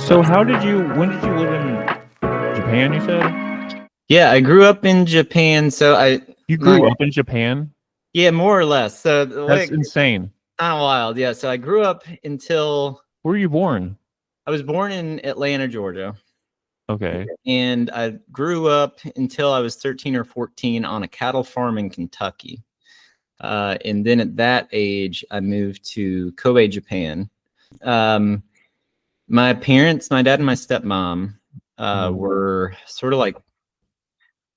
So when did you live in Japan, you said? Yeah, I grew up in Japan, so You grew up in Japan? yeah, more or less. So the way That's insane. kind of wild. Yeah, so I grew up until Where were you born? I was born in Atlanta, Georgia, Okay. and I grew up until I was 13 or 14 on a cattle farm in Kentucky. And then at that age, I moved to Kobe, Japan. Um, my parents, my dad and my stepmom, were sort of like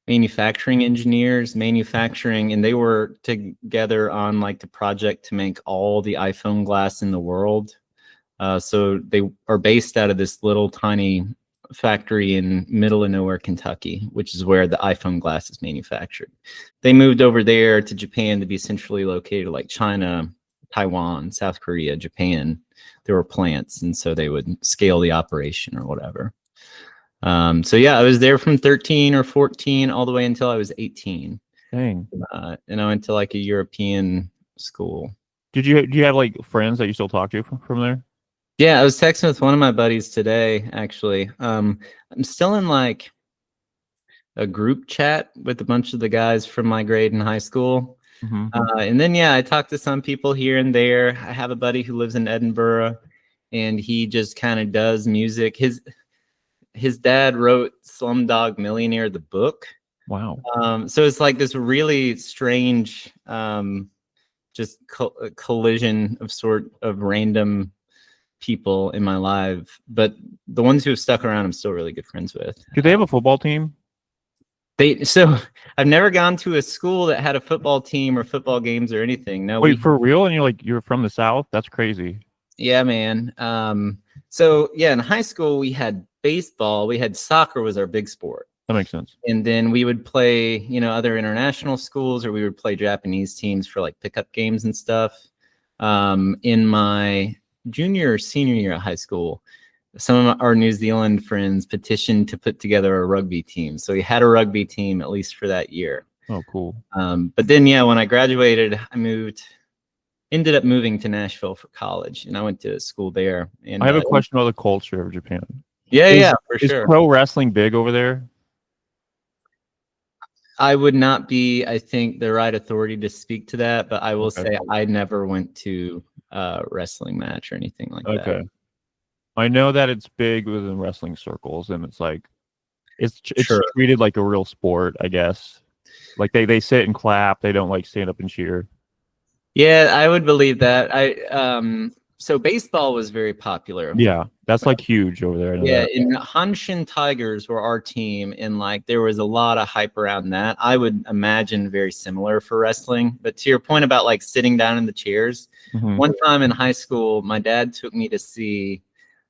manufacturing engineers, and they were together on like the project to make all the iPhone glass in the world. So they are based out of this little tiny factory in middle of nowhere, Kentucky, which is where the iPhone glass is manufactured. They moved over there to Japan to be centrally located, like China, Taiwan, South Korea, Japan. There were plants, and so they would scale the operation or whatever. So yeah, I was there from 13 or 14 all the way until I was 18. Dang. And I went to like a European school. Do you have like friends that you still talk to from there? Yeah, I was texting with one of my buddies today, actually. I'm still in like a group chat with a bunch of the guys from my grade in high school. And then, yeah, I talked to some people here and there. I have a buddy who lives in Edinburgh, and he just kind of does music. His dad wrote Slumdog Millionaire, the book. Wow. So it's like this really strange, just collision of random people in my life, but the ones who have stuck around, I'm still really good friends with. Do they have a football team? So I've never gone to a school that had a football team or football games or anything. No. Wait, for real? And you're from the South? That's crazy. Yeah, man. So yeah, in high school we had baseball. We had soccer was our big sport. That makes sense. And then we would play, other international schools, or we would play Japanese teams for like pickup games and stuff. In my junior or senior year of high school, some of our New Zealand friends petitioned to put together a rugby team. So we had a rugby team at least for that year. Oh, cool. But then, yeah, when I graduated, ended up moving to Nashville for college, and I went to school there. And I have a question about the culture of Japan. Yeah, for sure. Is pro wrestling big over there? I would not be, I think, the right authority to speak to that, but I will say I never went to a wrestling match or anything like that. Okay. I know that it's big within wrestling circles, and it's like it's Sure. treated like a real sport, I guess. Like they sit and clap, they don't like stand up and cheer. Yeah, I would believe that. So baseball was very popular. Yeah, that's like huge over there. I know Yeah, that. and Hanshin Tigers were our team, and like there was a lot of hype around that. I would imagine very similar for wrestling. But to your point about like sitting down in the chairs, one time in high school, my dad took me to see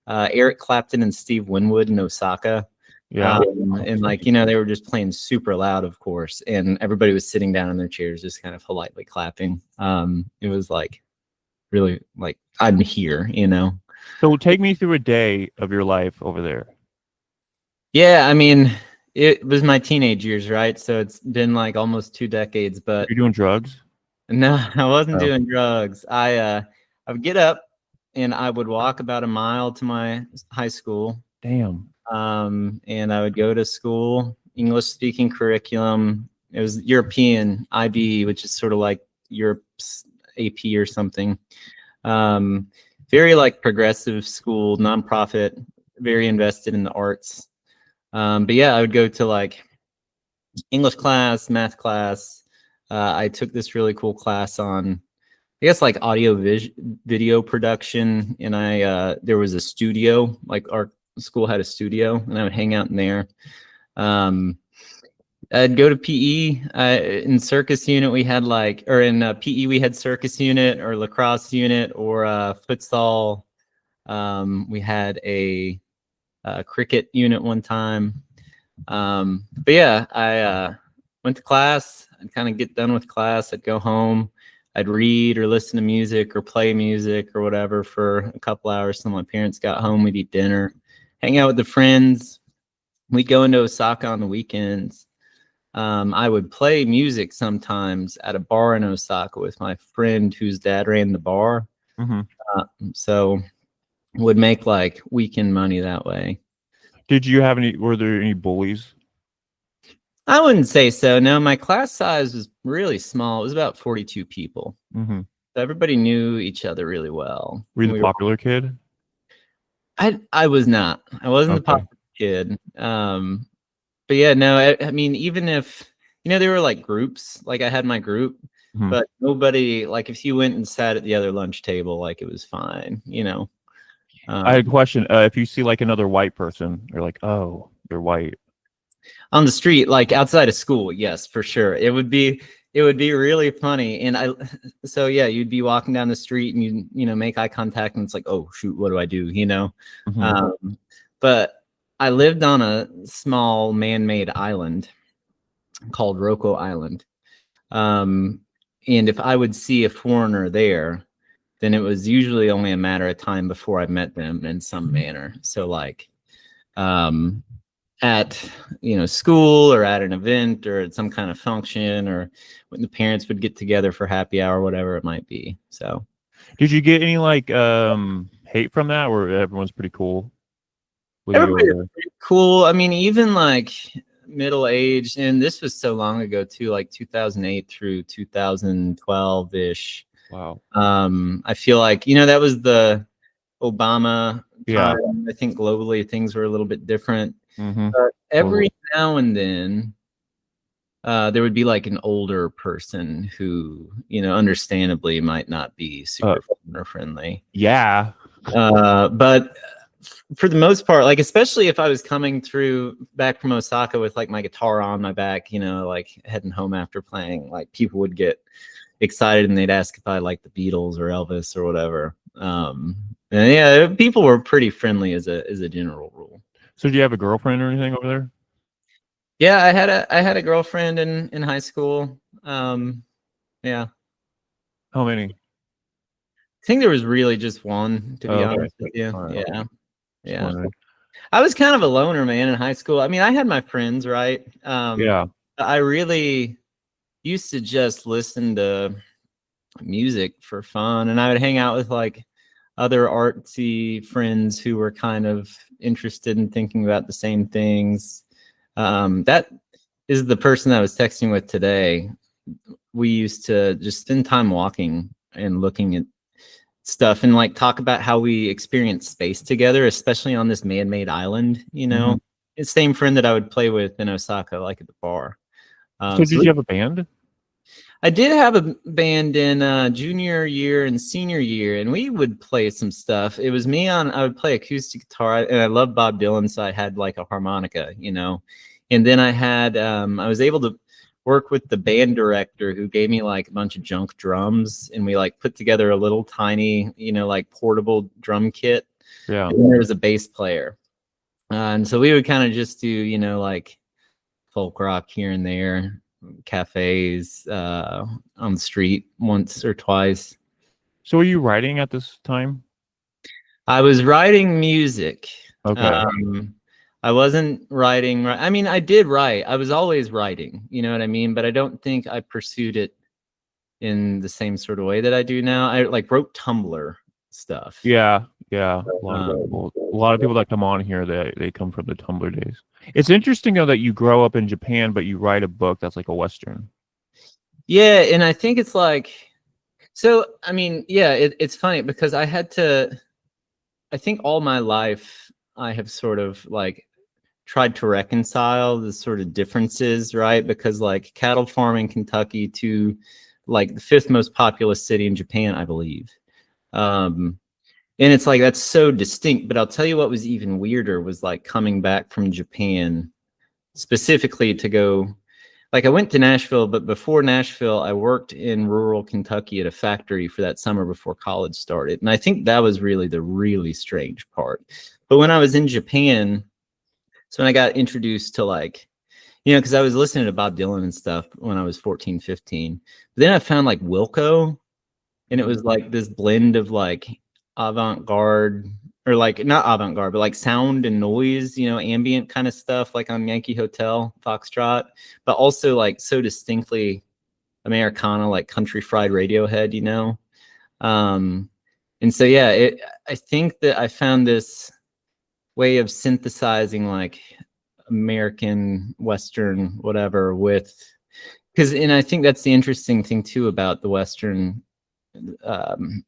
Eric Clapton and Steve Winwood in Osaka. Yeah. And like, they were just playing super loud, of course, and everybody was sitting down in their chairs, just kind of politely clapping. It was like really like I'm here, So take me through a day of your life over there. Yeah, I mean, it was my teenage years, right? So it's been like almost 2 decades, but You're doing drugs? no, I wasn't doing drugs. I would get up and I would walk about a mile to my high school. Damn. And I would go to school, English speaking curriculum. It was European IB, which is sort of like Europe's AP or something. Very like progressive school, nonprofit, very invested in the arts. But yeah, I would go to like English class, math class. I took this really cool class on, I guess, like video production. And there was a studio, like our school had a studio, and I would hang out in there. I'd go to PE. In circus unit, we had in PE, we had circus unit or lacrosse unit or futsal. We had a cricket unit one time. But yeah, I went to class. I'd kind of get done with class. I'd go home. I'd read or listen to music or play music or whatever for a couple hours till my parents got home. We'd eat dinner, hang out with the friends. We'd go into Osaka on the weekends. I would play music sometimes at a bar in Osaka with my friend whose dad ran the bar. So would make like weekend money that way. Did you have any? Were there any bullies? I wouldn't say so. No, my class size was really small. It was about 42 people. Mm-hmm. So everybody knew each other really well. Were you And the popular kid? I was not. I wasn't the Okay. popular kid. But yeah, no, I mean, even if, there were like groups, like I had my group, Mhm. but nobody, like if you went and sat at the other lunch table, like it was fine. I had a Um, question. If you see like another white person, you're like, oh, they're white. on the street, like outside of school, yes, for sure. It would be really funny. So yeah, you'd be walking down the street and you make eye contact and it's like, oh shoot, what do I do? Mhm. Um, but I lived on a small man-made island called Rocco Island. Um, and if I would see a foreigner there, then it was usually only a matter of time before I met them in some manner. So like, um, at school or at an event or at some kind of function or when the parents would get together for happy hour, whatever it might be. So Did you get any like hate from that, or everyone's pretty cool with you over everybody was there? pretty cool. I mean, even like middle aged, and this was so long ago too, like 2008 through 2012 ish. Wow. I feel like that was the Obama Yeah. time. I think globally things were a little bit different. Mm-hmm. But Totally. every now and then, there would be like an older person who, understandably might not be super fun or friendly. Yeah. But for the most part, like especially if I was coming through back from Osaka with like my guitar on my back, like heading home after playing, like people would get excited and they'd ask if I liked the Beatles or Elvis or whatever. And yeah, people were pretty friendly as a general rule. So do you have a girlfriend or anything over there? Yeah, I had a girlfriend in high school. Yeah. How many? I think there was really just one, to be Oh, okay. honest with you. All right. Yeah. Just Yeah. wondering. I was kind of a loner, man, in high school. I mean, I had my friends, right? Yeah. I really used to just listen to music for fun, and I would hang out with like other artsy friends who were kind of interested in thinking about the same things. That is the person I was texting with today. We used to just spend time walking and looking at stuff and like talk about how we experience space together, especially on this man-made island. Mm-hmm. It's the same friend that I would play with in Osaka, like at the bar. So So did you have a band? I did have a band in junior year and senior year, and we would play some stuff. It was me I would play acoustic guitar, and I love Bob Dylan, so I had like a harmonica. And then I was able to work with the band director who gave me like a bunch of junk drums, and we like put together a little tiny, like portable drum kit. Yeah. And then there was a bass player. And so we would kind of just do, like folk rock here and there, cafes, on the street once or twice. So were you writing at this time? I was writing music. Okay. I wasn't writing. I mean, I did write. I was always writing. You know what I mean? But I don't think I pursued it in the same sort of way that I do now. I like wrote Tumblr stuff. Yeah. Yeah. A lot of people that come on here, they come from the Tumblr days. It's interesting though that you grow up in Japan, but you write a book that's like a Western. Yeah, and I think it's like, so. I mean, yeah, it's funny because I had to. I think all my life I have sort of like tried to reconcile the sort of differences, right? Because like cattle farming Kentucky to like the fifth most populous city in Japan, I believe. Um, and it's like that's so distinct. But I'll tell you what was even weirder was like coming back from Japan specifically to go. Like I went to Nashville, but before Nashville, I worked in rural Kentucky at a factory for that summer before college started. And I think that was really the really strange part. But when I was in Japan, so when I got introduced to like, because I was listening to Bob Dylan and stuff when I was 14, 15. But then I found like Wilco, and it was like this blend of like avant-garde or like not avant-garde, but like sound and noise, ambient kind of stuff like on Yankee Hotel, Foxtrot, but also like so distinctly Americana, like country fried Radiohead. Um, And so yeah, I think that I found this way of synthesizing like American Western whatever with, because and I think that's the interesting thing too about um,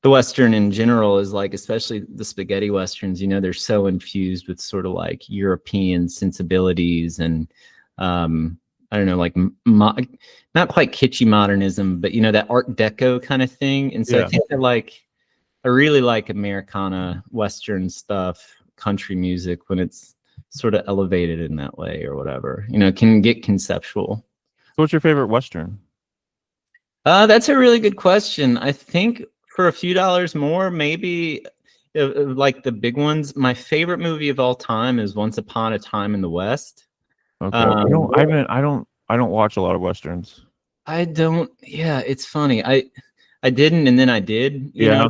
the Western in general is like, especially the spaghetti Westerns, you know, they're so infused with sort of like European sensibilities and, I don't know, like not quite kitschy modernism, but you know, that Art Deco kind of thing. And so I think I really like Americana Western stuff, country music when it's sort of elevated in that way or whatever, you know, can get conceptual. So what's your favorite Western? That's a really good question. I think for a few dollars more, maybe like the big ones. My favorite movie of all time is Once Upon a Time in the West. Okay. I don't watch a lot of Westerns. I don't. Yeah, it's funny. I didn't, and then I did. You know.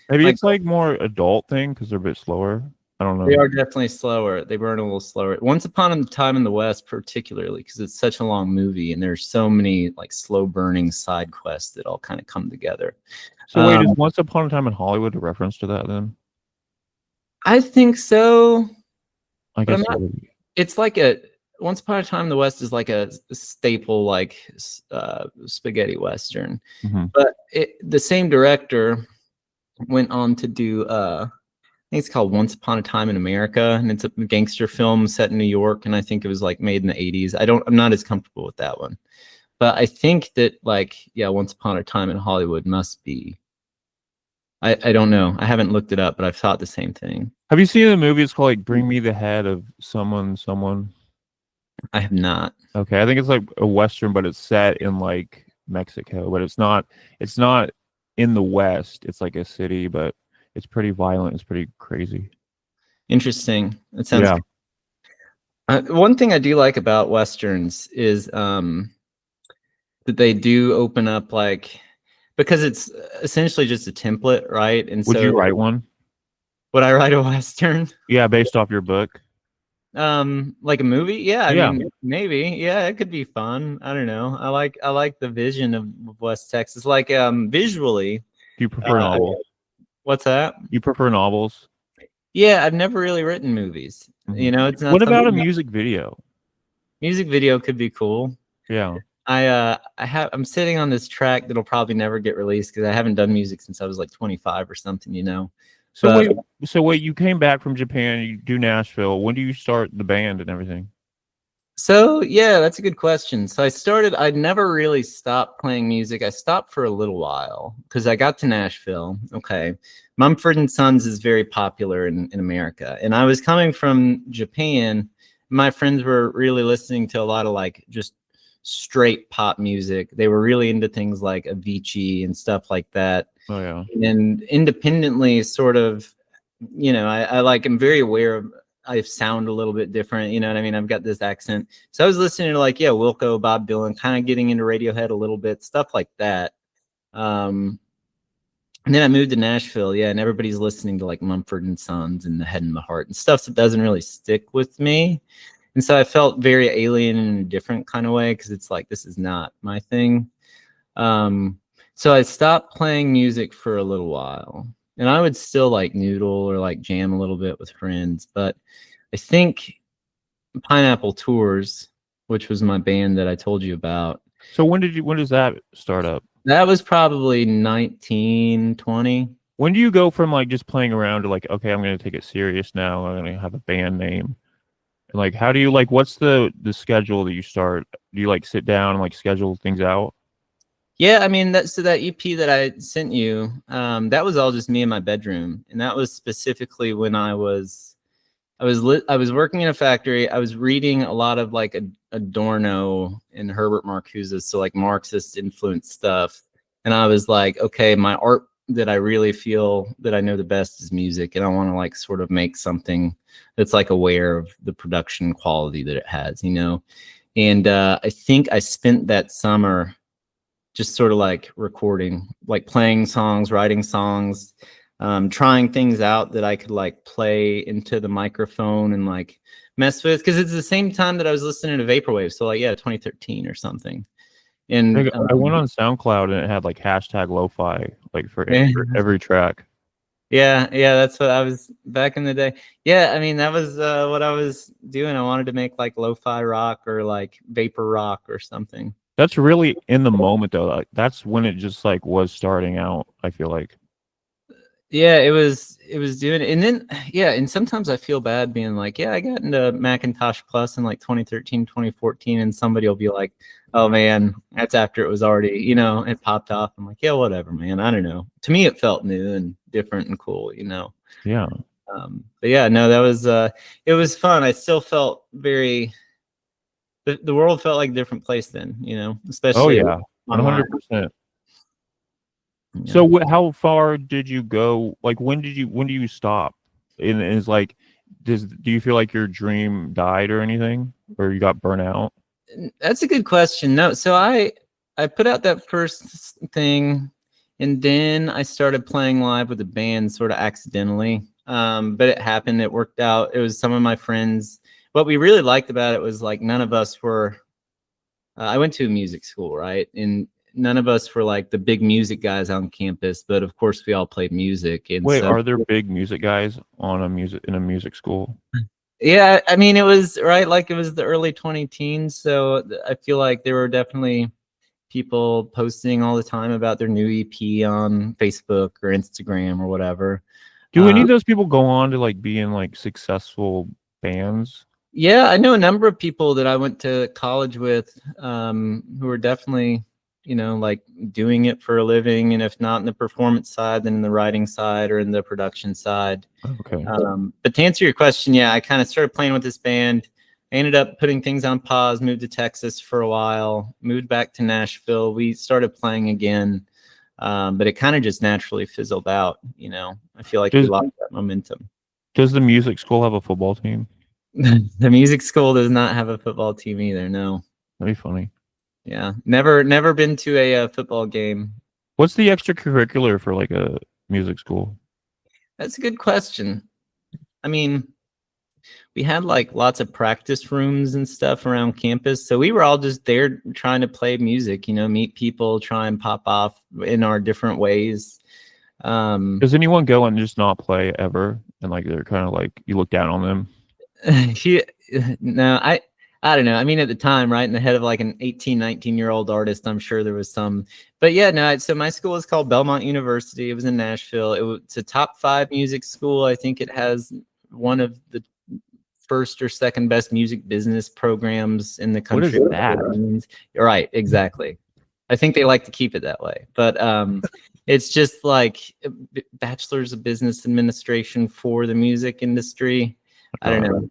Maybe it's like more adult thing because they're a bit slower. I don't know. They are definitely slower. They burn a little slower. Once Upon a Time in the West, particularly because it's such a long movie and there's so many like slow burning side quests that all kind of come together. So wait, is Once Upon a Time in Hollywood a reference to that then? I think so. I guess it's like Once Upon a Time in the West is like a staple like spaghetti Western. Mm-hmm. But the same director went on to do I think it's called Once Upon a Time in America, and it's a gangster film set in New York, and I think it was like made in the 80s. I'm not as comfortable with that one. But I think that like, yeah, Once Upon a Time in Hollywood must be. I don't know. I haven't looked it up, but I've thought the same thing. Have you seen the movie? It's called like Bring Me the Head of Someone. I have not. Okay, I think it's like a Western, but it's set in like Mexico, but it's not in the West. It's like a city, but it's pretty violent. It's pretty crazy. Interesting. That sounds good. One thing I do like about Westerns is that they do open up like, because it's essentially just a template, right? And would you write one? Would I write a Western? Yeah, based off your book. Like a movie? Yeah, I mean, maybe. Yeah, it could be fun. I don't know. I like the vision of West Texas. Like visually. Do you prefer novels? What's that? You prefer novels? Yeah, I've never really written movies. Mm-hmm. You know, it's not. What about a music video? Music video could be cool. Yeah. I'm sitting on this track that'll probably never get released because I haven't done music since I was like 25 or something, you know. So wait, you came back from Japan, you do Nashville. When do you start the band and everything? So yeah, that's a good question. So I'd never really stopped playing music. I stopped for a little while because I got to Nashville. Okay. Mumford & Sons is very popular in America. And I was coming from Japan. My friends were really listening to a lot of like just straight pop music. They were really into things like Avicii and stuff like that. Oh yeah. And independently sort of, you know, I like, I'm very aware of, I sound a little bit different, you know what I mean? I've got this accent. So I was listening to like, yeah, Wilco, Bob Dylan, kind of getting into Radiohead a little bit, stuff like that. And then I moved to Nashville, yeah, and everybody's listening to like Mumford & Sons and The Head and the Heart and stuff that doesn't really stick with me. And so I felt very alien in a different kind of way because it's like, this is not my thing. So I stopped playing music for a little while. And I would still like noodle or like jam a little bit with friends. But I think Pineapple Tours, which was my band that I told you about. So when does that start up? That was probably 1920. When do you go from like just playing around to like, okay, I'm going to take it serious now. I'm going to have a band name. And like, how do you like, what's the schedule that you start? Do you like sit down and like schedule things out? Yeah, I mean, that EP that I sent you, that was all just me in my bedroom. And that was specifically when I was working in a factory. I was reading a lot of like Adorno and Herbert Marcuse, so like Marxist influenced stuff. And I was like, okay, my art that I really feel that I know the best is music. And I want to like sort of make something that's like aware of the production quality that it has, you know? And I think I spent that summer just sort of like recording, like playing songs, writing songs, trying things out that I could like play into the microphone and like mess with. Cause it's the same time that I was listening to Vaporwave. So like, yeah, 2013 or something. And I went on SoundCloud and it had like hashtag lo-fi like for yeah, every track. yeah, that's what I was back in the day. Yeah, I mean that was what I was doing. I wanted to make like lo-fi rock or like vapor rock or something. That's really in the moment though. Like, that's when it just like was starting out, I feel like. Yeah, it was doing it. And then yeah, and sometimes I feel bad being like, yeah, I got into Macintosh Plus in like 2013, 2014, and somebody will be like, oh man, that's after it was already, it popped off. I'm like, yeah, whatever, man. I don't know. To me it felt new and different and cool, Yeah. But yeah, no, that was it was fun. I still felt very the world felt like a different place then, Oh especially yeah. online. 100%. Yeah. So how far did you go? Like when do you stop? And is like do you feel like your dream died or anything? Or you got burnt out? That's a good question. No, so I put out that first thing, and then I started playing live with the band sort of accidentally. But it happened. It worked out. It was some of my friends. What we really liked about it was like none of us were. I went to a music school, right? And none of us were like the big music guys on campus, but of course we all played music, and Wait, so are there big music guys on a music school? yeah, I mean, it was right, like it was the early 20 teens, so I feel like there were definitely people posting all the time about their new EP on Facebook or Instagram or whatever. Do any of those people go on to like be in like successful bands? Yeah, I know a number of people that I went to college with who are definitely, like doing it for a living, and if not in the performance side, then in the writing side or in the production side. Okay. But to answer your question, yeah, I kind of started playing with this band. I ended up putting things on pause, moved to Texas for a while, moved back to Nashville. We started playing again, but it kind of just naturally fizzled out. I feel like we lost that momentum. Does the music school have a football team? The music school does not have a football team either. No. That'd be funny. Yeah, never been to a football game. What's the extracurricular for like a music school? That's a good question. I mean, we had like lots of practice rooms and stuff around campus, so we were all just there trying to play music, meet people, try and pop off in our different ways. Does anyone go and just not play ever, and like they're kind of like you look down on them? No, I don't know. I mean, at the time, right in the head of like an 18, 19-year-old artist, I'm sure there was some. But yeah, no. So my school is called Belmont University. It was in Nashville. It's a top 5 music school. I think it has one of the first or second best music business programs in the country. What is that? You're right, exactly. I think they like to keep it that way. But it's just like bachelor's of business administration for the music industry. I don't know.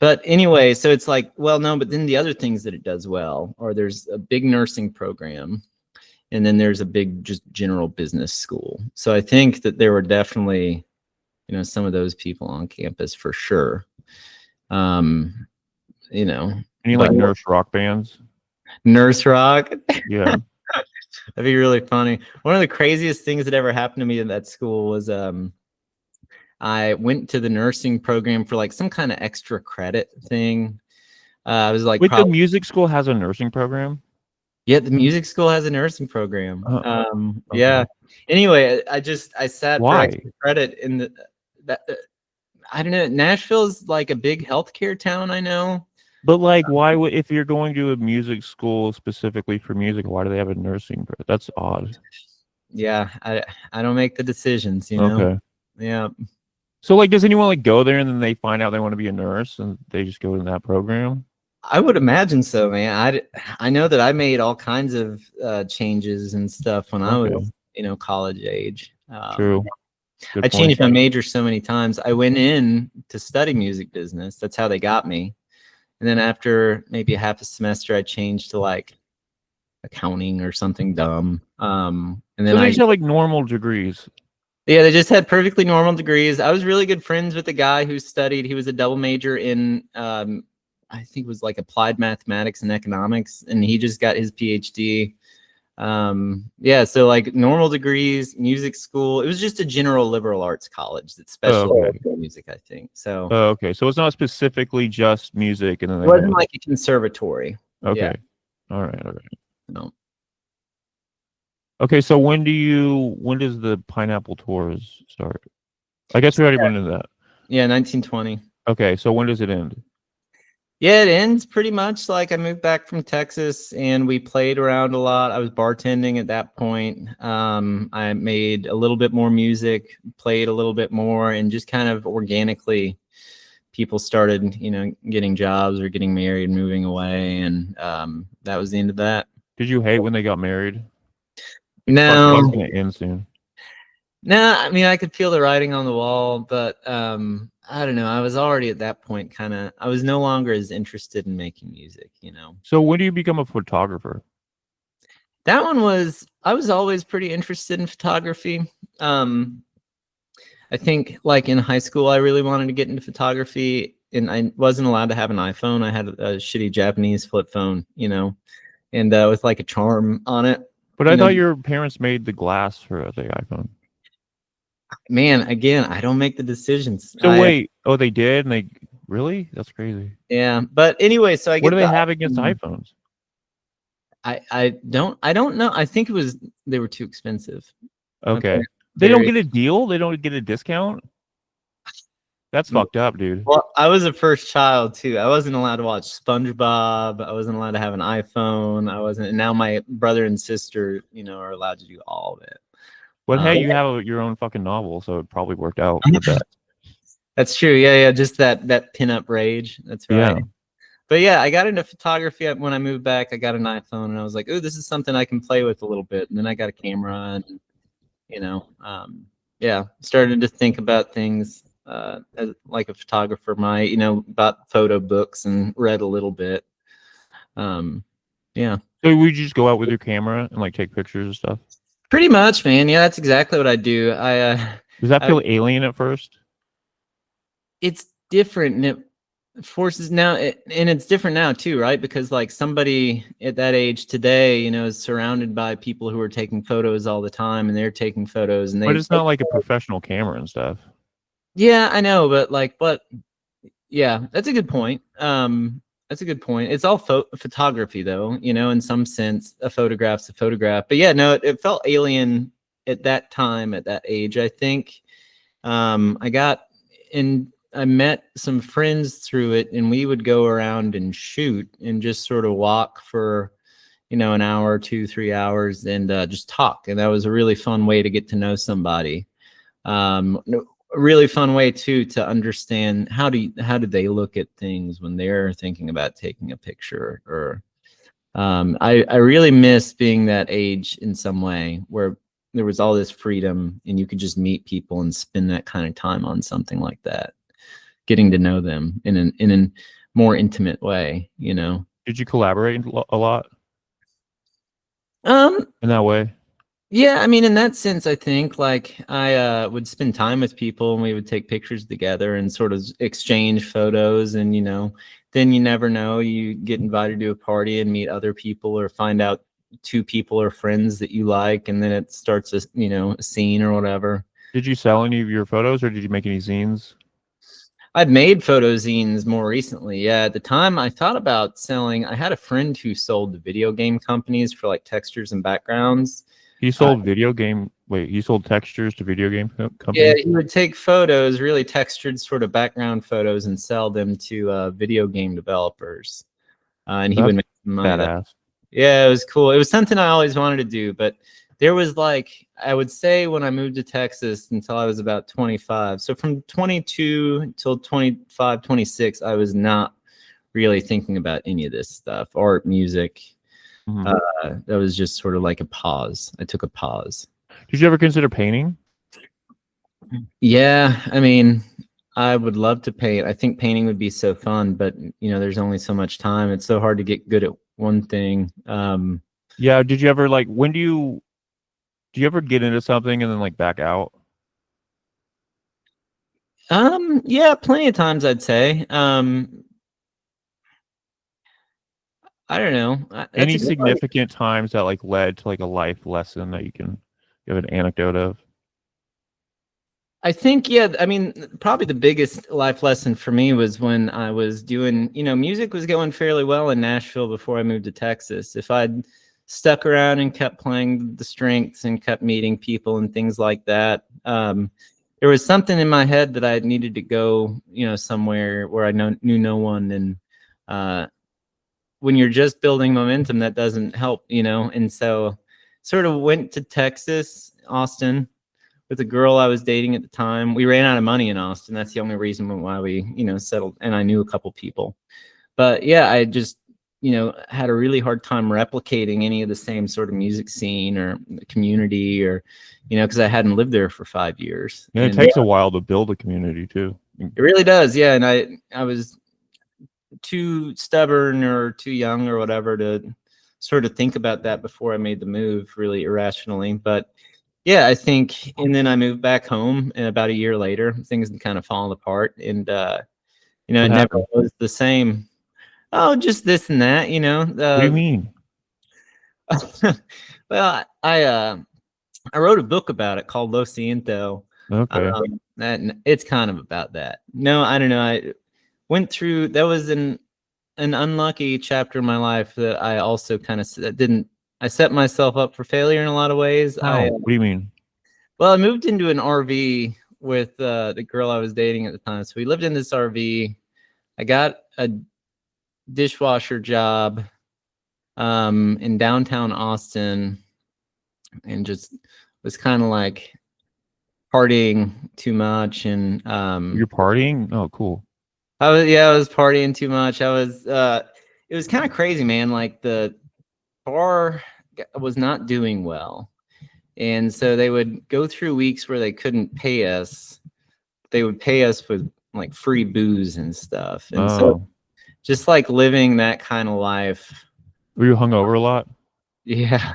But anyway, so it's like, well, no, but then the other things that it does well, or there's a big nursing program, and then there's a big just general business school. So I think that there were definitely, some of those people on campus for sure. Any like nurse rock bands? Nurse rock? Yeah. That'd be really funny. One of the craziest things that ever happened to me in that school was I went to the nursing program for like some kind of extra credit thing. I was like, the music school has a nursing program? Yeah, the music school has a nursing program. Okay. Yeah. Anyway, I sat Why? for extra credit in I don't know. Nashville's like a big healthcare town, I know. But like, why would if you're going to a music school specifically for music, why do they have a nursing? That's odd. Yeah, I don't make the decisions, you know. Okay. Yeah. So like, does anyone like go there and then they find out they want to be a nurse and they just go in that program? I would imagine so, man. I know that I made all kinds of changes and stuff when I was, college age. True. I changed my major so many times. I went in to study music business. That's how they got me. And then after maybe half a semester, I changed to like accounting or something dumb. And then I just have like normal degrees. Yeah, they just had perfectly normal degrees. I was really good friends with the guy who studied. He was a double major in, I think it was like applied mathematics and economics, and he just got his PhD. Yeah, so like normal degrees, music school. It was just a general liberal arts college that specialized in music, I think. So. Okay, so it's not specifically just music, and then it wasn't like a conservatory. Okay. Yeah. All right. No. Okay, so when does the Pineapple Tours start? I guess we already went into that. Yeah, 1920. Okay, so when does it end? Yeah, it ends pretty much like I moved back from Texas and we played around a lot. I was bartending at that point. I made a little bit more music, played a little bit more, and just kind of organically people started, getting jobs or getting married, moving away, and that was the end of that. Did you hate when they got married? No, It's gonna end soon. no, I mean I could feel the writing on the wall, but I don't know. I was already at that point I was no longer as interested in making music. So when do you become a photographer? That one I was always pretty interested in photography. I think like in high school, I really wanted to get into photography and I wasn't allowed to have an iPhone. I had a shitty Japanese flip phone, and with like a charm on it. But I thought your parents made the glass for the iPhone. Man, again, I don't make the decisions. So wait, oh, they did, and they really? That's crazy. Yeah, but anyway, so what do they have against iPhones? I don't know. I think they were too expensive. Okay, they don't get a deal. They don't get a discount. That's fucked up, dude. Well, I was a first child too. I wasn't allowed to watch SpongeBob. I wasn't allowed to have an iPhone. I wasn't. And now my brother and sister, are allowed to do all of it. But hey, you have your own fucking novel, so it probably worked out with that. That's true. Yeah. Just that pinup rage. That's right. Yeah. But yeah, I got into photography when I moved back. I got an iPhone, and I was like, "Oh, this is something I can play with a little bit." And then I got a camera, and started to think about things as like a photographer might. Bought photo books and read a little bit. Yeah. So would you just go out with your camera and like take pictures and stuff? Pretty much, man. Yeah, that's exactly what I do. Does that feel alien at first? It's different, and it forces now, and it's different now too, right? Because like somebody at that age today, is surrounded by people who are taking photos all the time, and they're taking photos, and but it's not like a professional camera and stuff. Yeah, I know, but yeah, that's a good point. That's a good point. It's all photography, though, in some sense, a photograph's a photograph. But yeah, no, it felt alien at that time, at that age, I think. I met some friends through it, and we would go around and shoot and just sort of walk for, an hour, 2, 3 hours and just talk. And that was a really fun way to get to know somebody. A really fun way too to understand how do they look at things when they're thinking about taking a picture. Or I really miss being that age in some way where there was all this freedom and you could just meet people and spend that kind of time on something like that, getting to know them in a more intimate way. Did you collaborate a lot in that way? Yeah, I mean, in that sense, I think like I would spend time with people and we would take pictures together and sort of exchange photos. And, then you never know, you get invited to a party and meet other people or find out 2 people are friends that you like. And then it starts a scene or whatever. Did you sell any of your photos or did you make any zines? I've made photo zines more recently. Yeah, at the time I thought about selling. I had a friend who sold to video game companies for like textures and backgrounds. He sold he sold textures to video game companies? Yeah, he would take photos, really textured sort of background photos, and sell them to video game developers. And he would make some money. Badass. Yeah, it was cool. It was something I always wanted to do, but there was like, I would say when I moved to Texas until I was about 25. So from 22 until 25, 26, I was not really thinking about any of this stuff, art, music. That was just sort of like a pause. I took a pause. Did you ever consider painting? Yeah, I mean, I would love to paint. I think painting would be so fun, but there's only so much time. It's so hard to get good at one thing. Yeah. Did you ever do you ever get into something and then like back out? Yeah, plenty of times I'd say. I don't know. Any significant times that like led to like a life lesson that you have an anecdote of? I think, yeah, I mean, probably the biggest life lesson for me was when I was doing, music was going fairly well in Nashville before I moved to Texas. If I'd stuck around and kept playing the strengths and kept meeting people and things like that. There was something in my head that I needed to go, somewhere where I knew no one. And when you're just building momentum, that doesn't help, And so sort of went to Texas, Austin, with a girl I was dating at the time. We ran out of money in Austin. That's the only reason why we, settled. And I knew a couple people. But yeah, I just, had a really hard time replicating any of the same sort of music scene or community or, because I hadn't lived there for 5 years. And it takes a while to build a community too. It really does. Yeah. And I was too stubborn or too young or whatever to sort of think about that before I made the move really irrationally. But yeah, I think, and then I moved back home, and about a year later, things had kind of fallen apart, and it never was the same. Oh, just this and that, What do you mean? Well, I wrote a book about it called Lo Siento. Okay. And it's kind of about that. No, I don't know. I went through, that was an unlucky chapter in my life that I also kind of I set myself up for failure in a lot of ways. What do you mean? Well, I moved into an RV with the girl I was dating at the time. So we lived in this RV. I got a dishwasher job in downtown Austin, and just was kind of like partying too much. And You're partying? Oh, cool. I was partying too much. It was kind of crazy, man. Like the bar was not doing well. And so they would go through weeks where they couldn't pay us. They would pay us with like free booze and stuff. And so just like living that kind of life. Were you hungover a lot? Yeah.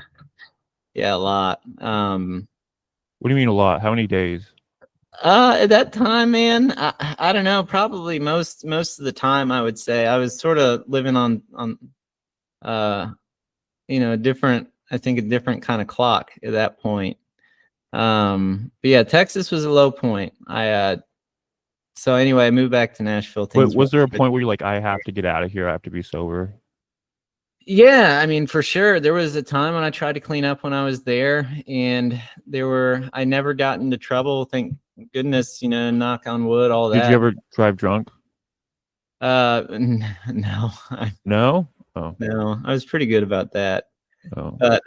Yeah, a lot. What do you mean a lot? How many days? At that time, man, I don't know, probably most of the time. I would say I was sort of living on a different kind of clock at that point. But yeah, Texas was a low point. So anyway, I moved back to Nashville. Was there a point where you're like, I have to get out of here, I have to be sober? Yeah, I mean, for sure. There was a time when I tried to clean up when I was there, and I never got into trouble, thank goodness, knock on wood, all that. Did you ever drive drunk? No. No? Oh. No, I was pretty good about that. Oh. But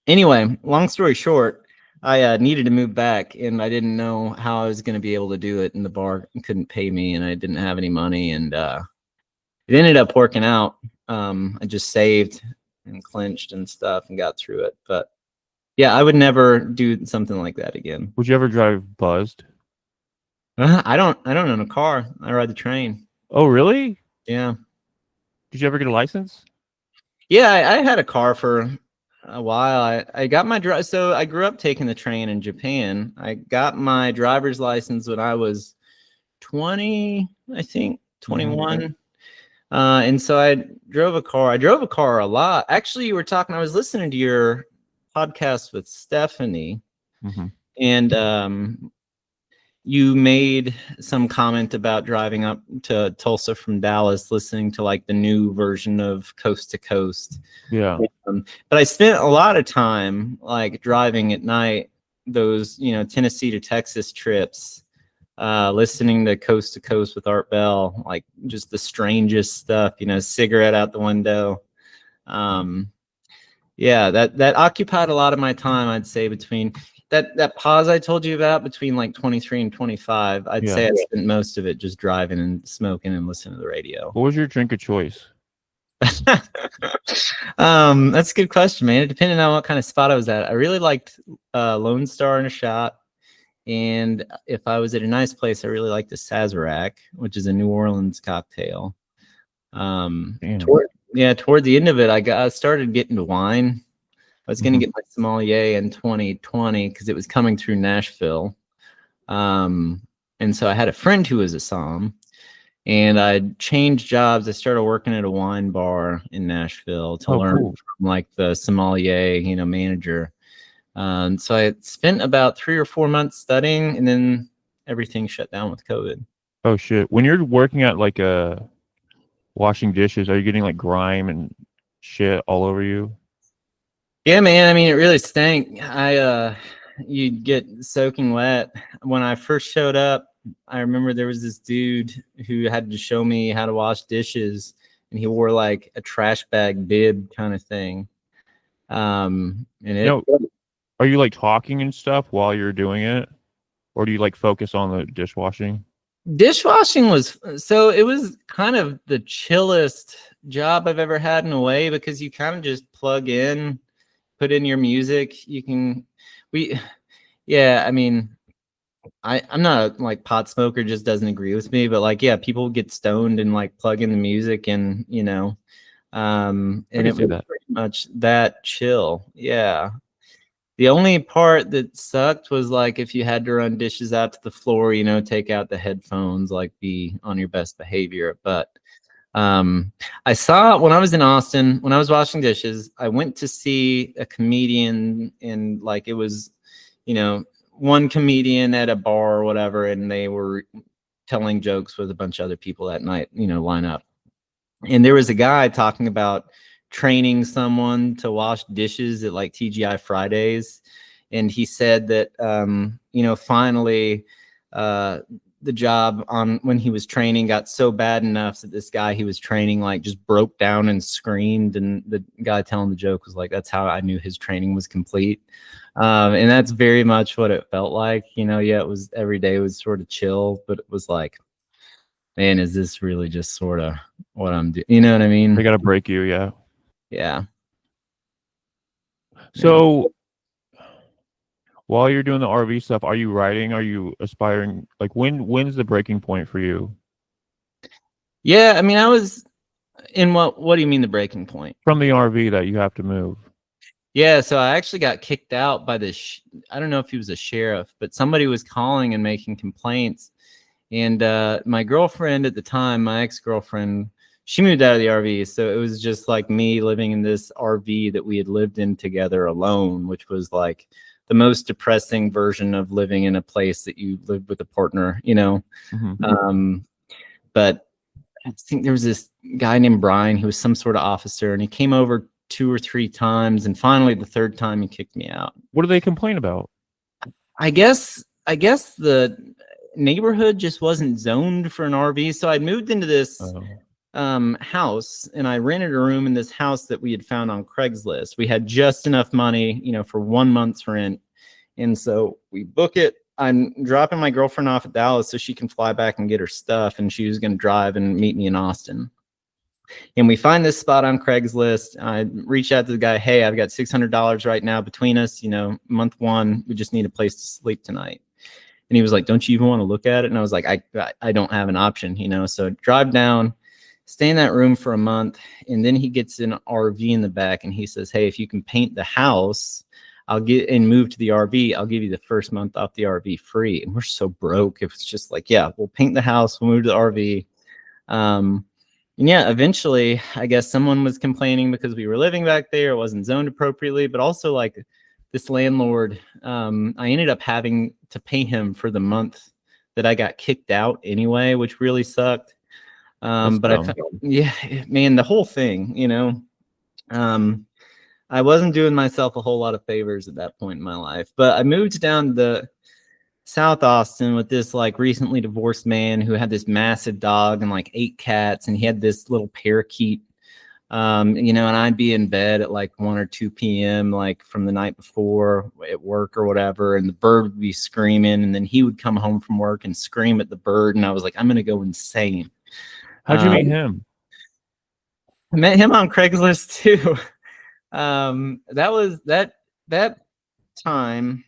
anyway, long story short, I needed to move back, and I didn't know how I was going to be able to do it, and the bar couldn't pay me, and I didn't have any money, and it ended up working out. I just saved and clinched and stuff and got through it. But yeah, I would never do something like that again. Would you ever drive buzzed? I don't own a car. I ride the train. Oh, really? Yeah. Did you ever get a license? Yeah, I had a car for a while. I got my so I grew up taking the train in Japan. I got my driver's license when I was 20, I think, 21. Mm-hmm. And so I drove a car. I drove a car a lot. Actually, you were talking, I was listening to your podcast with Stephanie, and you made some comment about driving up to Tulsa from Dallas, listening to like the new version of Coast to Coast. Yeah. But I spent a lot of time like driving at night, those, Tennessee to Texas trips, listening to Coast with Art Bell, like just the strangest stuff, cigarette out the window. Yeah, that occupied a lot of my time, I'd say, between that pause I told you about between like 23 and 25. I'd say I spent most of it just driving and smoking and listening to the radio. What was your drink of choice? That's a good question, man. It depended on what kind of spot I was at. I really liked Lone Star in a shot. And if I was at a nice place, I really liked the Sazerac, which is a New Orleans cocktail. Toward the end of it, I started getting to wine. I was going to get my sommelier in 2020 because it was coming through Nashville. And so I had a friend who was a somm, and I changed jobs. I started working at a wine bar in Nashville to learn from like the sommelier, manager. So I spent about 3 or 4 months studying, and then everything shut down with COVID. Oh shit. When you're working at like washing dishes, are you getting like grime and shit all over you? Yeah, man. I mean, it really stank. You'd get soaking wet. When I first showed up, I remember there was this dude who had to show me how to wash dishes, and he wore like a trash bag bib kind of thing. And You know, are you like talking and stuff while you're doing it, or do you like focus on the dishwashing? Dishwashing was so it was kind of the chillest job I've ever had in a way, because you kind of just plug in, put in your music. We, yeah, I mean, I'm not a like pot smoker, just doesn't agree with me, but like, yeah, people get stoned and like plug in the music and, I and can it see was that. pretty much that chill. Yeah. The only part that sucked was like if you had to run dishes out to the floor, take out the headphones, like be on your best behavior. But I saw when I was in Austin, when I was washing dishes, I went to see a comedian, and like it was, one comedian at a bar or whatever, and they were telling jokes with a bunch of other people that night, line up. And there was a guy talking about training someone to wash dishes at like TGI Fridays. And he said that, finally, the job on when he was training got so bad enough that this guy he was training like just broke down and screamed. And the guy telling the joke was like, that's how I knew his training was complete. And that's very much what it felt like. Yeah, it was every day was sort of chill, but it was like, man, is this really just sort of what I'm doing? You know what I They mean? gotta break you, yeah. Yeah. Yeah. So while you're doing the RV stuff, are you writing? Are you aspiring? Like when's the breaking point for you? Yeah. I mean, I was in what do you mean the breaking point? From the RV that you have to move. Yeah. So I actually got kicked out by this. I don't know if he was a sheriff, but somebody was calling and making complaints. And my girlfriend at the time, my ex-girlfriend, she moved out of the RV. So it was just like me living in this RV that we had lived in together alone, which was like the most depressing version of living in a place that you lived with a partner, Mhm. But I think there was this guy named Brian who was some sort of officer, and he came over 2 or 3 times. And finally, the third time, he kicked me out. What do they complain about? I guess the neighborhood just wasn't zoned for an RV. So I moved into this Oh. house, and I rented a room in this house that we had found on Craigslist. We had just enough money, for 1 month's rent. And so we book it. I'm dropping my girlfriend off at Dallas so she can fly back and get her stuff. And she was going to drive and meet me in Austin. And we find this spot on Craigslist. I reach out to the guy, hey, I've got $600 right now between us, month one, we just need a place to sleep tonight. And he was like, don't you even want to look at it? And I was like, I don't have an option, so drive down, stay in that room for a month. And then he gets an RV in the back, and he says, hey, if you can paint the house, I'll get and move to the RV, I'll give you the first month off the RV free. And we're so broke. It was just like, yeah, we'll paint the house, we'll move to the RV. And yeah, eventually, I guess someone was complaining because we were living back there. It wasn't zoned appropriately, but also like this landlord, I ended up having to pay him for the month that I got kicked out anyway, which really sucked. That's But dumb. yeah, man, the whole thing, I wasn't doing myself a whole lot of favors at that point in my life. But I moved down to South Austin with this like recently divorced man who had this massive dog and like 8 cats, and he had this little parakeet. And I'd be in bed at like 1 or 2 p.m. like from the night before at work or whatever, and the bird would be screaming, and then he would come home from work and scream at the bird, and I was like, I'm gonna go insane. How'd you meet him? I met him on Craigslist too. That was that time.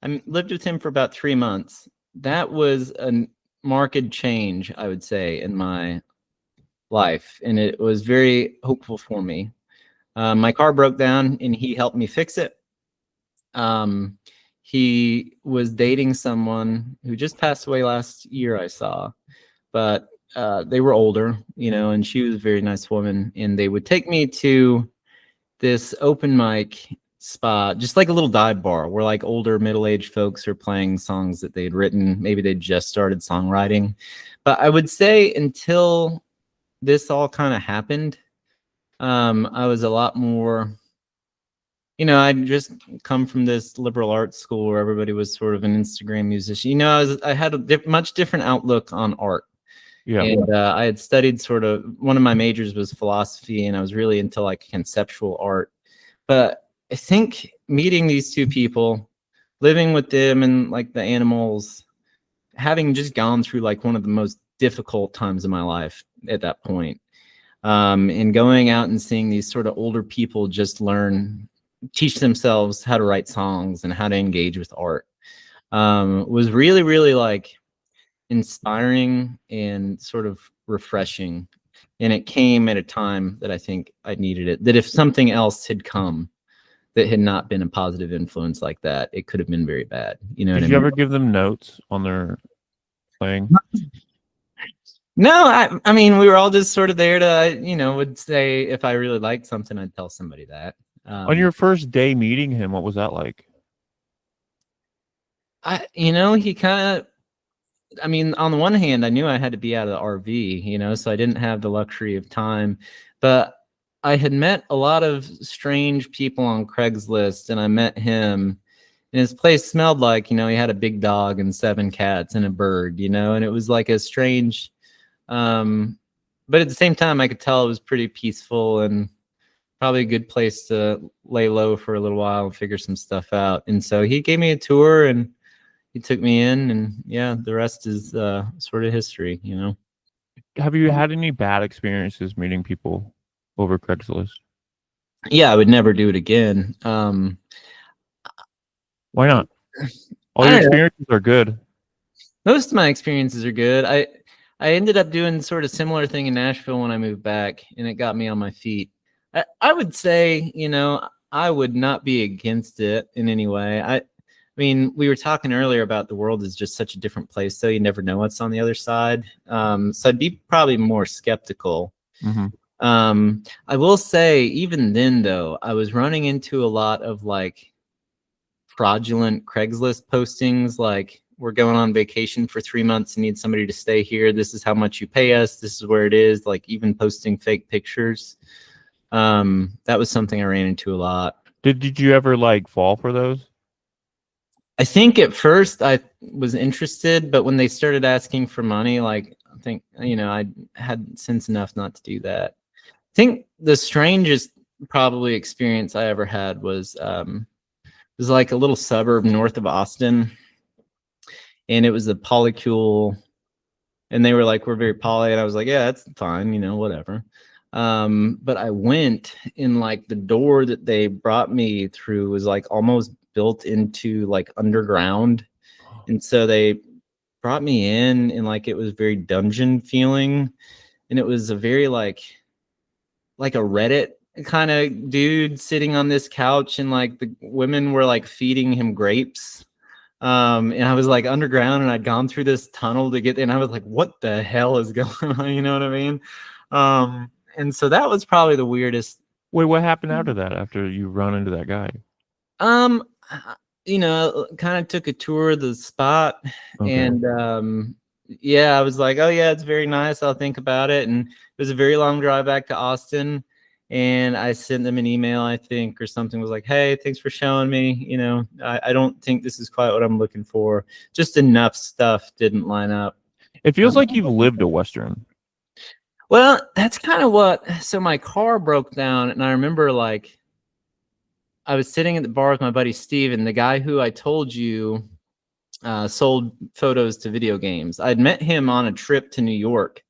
I lived with him for about 3 months. That was a marked change, I would say, in my life, and it was very hopeful for me. My car broke down, and he helped me fix it. He was dating someone who just passed away last year, I saw, but they were older, and she was a very nice woman, and they would take me to this open mic spot, just like a little dive bar where like older middle-aged folks are playing songs that they'd written. Maybe they just started songwriting. But I would say until this all kind of happened, I was a lot more, I'd just come from this liberal arts school where everybody was sort of an Instagram musician. I had a much different outlook on art. Yeah. And I had studied one of my majors was philosophy, and I was really into like conceptual art. But I think meeting these two people, living with them and like the animals, having just gone through like one of the most difficult times of my life at that point, and going out and seeing these sort of older people just teach themselves how to write songs and how to engage with art, was really, really like inspiring and sort of refreshing. And it came at a time that I think I needed it. That if something else had come that had not been a positive influence like that, it could have been very bad. You know what I Did you mean? ever give them notes on their playing? No, I mean, we were all just sort of there to, would say if I really liked something, I'd tell somebody that. On your first day meeting him, what was that like? He kind of, I mean, on the one hand, I knew I had to be out of the RV, so I didn't have the luxury of time. But I had met a lot of strange people on Craigslist, and I met him. And his place smelled like, he had a big dog and 7 cats and a bird, and it was like a strange, but at the same time, I could tell it was pretty peaceful and probably a good place to lay low for a little while and figure some stuff out. And so he gave me a tour and he took me in, and yeah, the rest is sort of history, Have you had any bad experiences meeting people over Craigslist? Yeah, I would never do it again. Why not? All I your don't know. experiences are good. Most of my experiences are good. I ended up doing sort of similar thing in Nashville when I moved back, and it got me on my feet. I would say, I would not be against it in any way. I mean, we were talking earlier about the world is just such a different place, so you never know what's on the other side. So I'd be probably more skeptical. Mm-hmm. I will say, even then, though, I was running into a lot of like fraudulent Craigslist postings, like, we're going on vacation for 3 months and need somebody to stay here. This is how much you pay us. This is where it is. Like, even posting fake pictures. That was something I ran into a lot. Did you ever like fall for those? I think at first I was interested, but when they started asking for money, like, I think, I had sense enough not to do that. I think the strangest probably experience I ever had was like a little suburb north of Austin, and it was a polycule, and they were like, we're very poly, and I was like, yeah, that's fine, whatever. But I went, and like the door that they brought me through was like almost built into like underground, and so they brought me in, and like it was very dungeon feeling, and it was a very like a Reddit kind of dude sitting on this couch, and like the women were like feeding him grapes. And I was like underground, and I'd gone through this tunnel to get there, and I was like, what the hell is going on? You know what I mean? And so that was probably the weirdest. Wait, what happened after that? After you run into that guy? Um, kind of took a tour of the spot, Okay. and yeah, I was like, oh yeah, it's very nice. I'll think about it. And it was a very long drive back to Austin. And I sent them an email, I think, or something, was like, hey, thanks for showing me. I don't think this is quite what I'm looking for. Just enough stuff didn't line up. It feels like you've lived a Western. Well, that's kind of what. So my car broke down, and I remember like I was sitting at the bar with my buddy Steve, and the guy who I told you sold photos to video games. I'd met him on a trip to New York.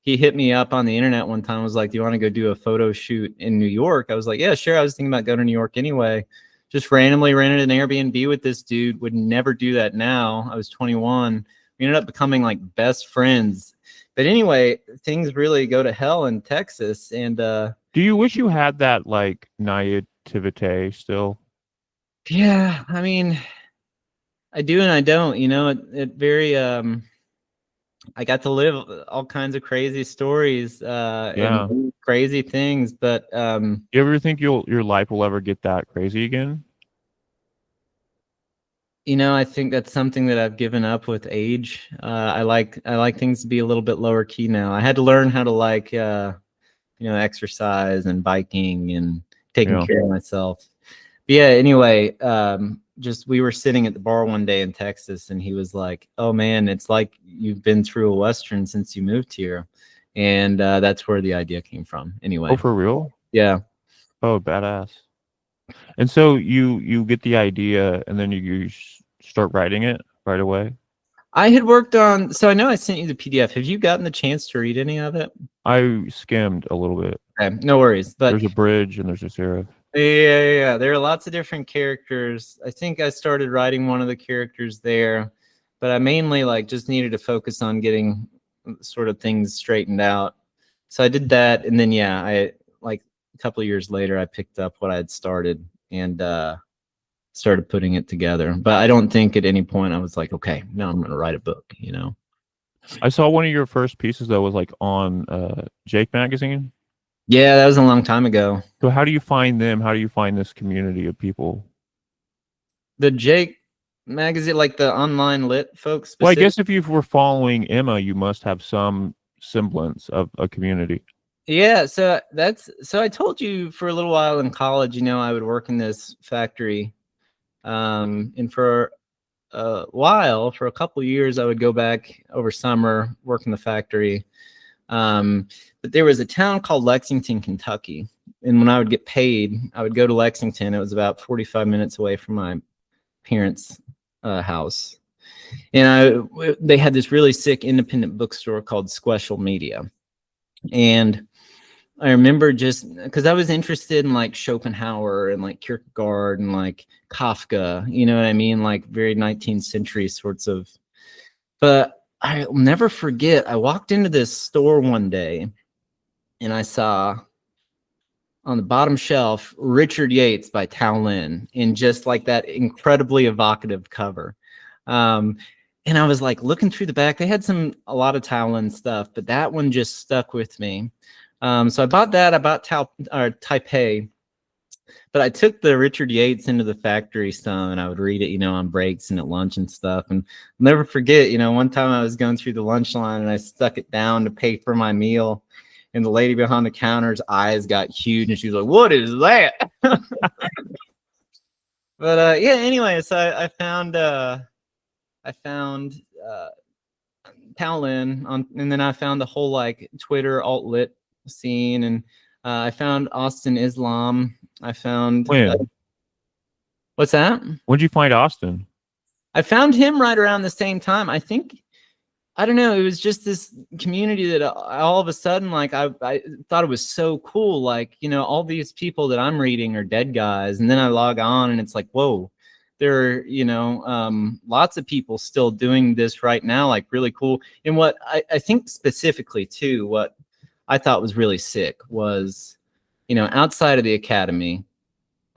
He hit me up on the internet one time, was like, do you want to go do a photo shoot in New York? I was like, yeah, sure. I was thinking about going to New York anyway. Just randomly rented an Airbnb with this dude. Would never do that now. I was 21. We ended up becoming like best friends. But anyway, things really go to hell in Texas. And Do you wish you had that like naivete still? yeah, I mean, I do and I don't. It very I got to live all kinds of crazy stories Yeah. and crazy things, but You ever think your life will ever get that crazy again? I think that's something that I've given up with age. I like things to be a little bit lower key now. I had to learn how to like exercise and biking and taking Yeah. care of myself. But yeah, anyway, just we were sitting at the bar one day in Texas, and he was like, "Oh man, it's like you've been through a Western since you moved here." And that's where the idea came from. Anyway, Oh, for real? yeah. Oh, badass. And so you get the idea, and then you start writing it right away. I had worked on, so I know I sent you the PDF. Have you gotten the chance to read any of it? I skimmed a little bit. Okay, no worries. But There's a bridge and there's a serif. yeah. There are lots of different characters. I think I started writing one of the characters there, but I mainly like just needed to focus on getting sort of things straightened out. So I did that, and then yeah, I like a couple of years later I picked up what I had started and started putting it together. But I don't think at any point I was like, okay, now I'm going to write a book, I saw one of your first pieces though was like on Jake magazine. Yeah, that was a long time ago. So how do you find them? How do you find this community of people? The Jake magazine, like the online lit folks. Well, I guess if you were following Emma, you must have some semblance of a community. Yeah, so I told you for a little while in college, I would work in this factory, and for a while, for a couple of years, I would go back over summer, work in the factory. But there was a town called Lexington, Kentucky, and when I would get paid, I would go to Lexington. It was about 45 minutes away from my parents' house, and they had this really sick independent bookstore called Squeshel Media, and I remember just because I was interested in like Schopenhauer and like Kierkegaard and like Kafka, you know what I mean? Like very 19th century sorts of. But I'll never forget, I walked into this store one day and I saw on the bottom shelf Richard Yates by Tao Lin in just like that incredibly evocative cover. And I was like looking through the back. They had a lot of Tao Lin stuff, but that one just stuck with me. So I bought that. I bought Taipei, but I took the Richard Yates into the factory some, and I would read it, on breaks and at lunch and stuff. And I'll never forget, one time I was going through the lunch line and I stuck it down to pay for my meal, and the lady behind the counter's eyes got huge, and she was like, "What is that?" But yeah. Anyway, so I found Tao Lin and then I found the whole like Twitter alt lit scene, and I found Austin Islam. I found what's that? When'd you find Austin? I found him right around the same time. I think, I don't know, it was just this community that all of a sudden, like I thought it was so cool. Like, all these people that I'm reading are dead guys, and then I log on and it's like, whoa, there are, lots of people still doing this right now, like really cool. And what I think specifically too, what I thought was really sick was, outside of the academy,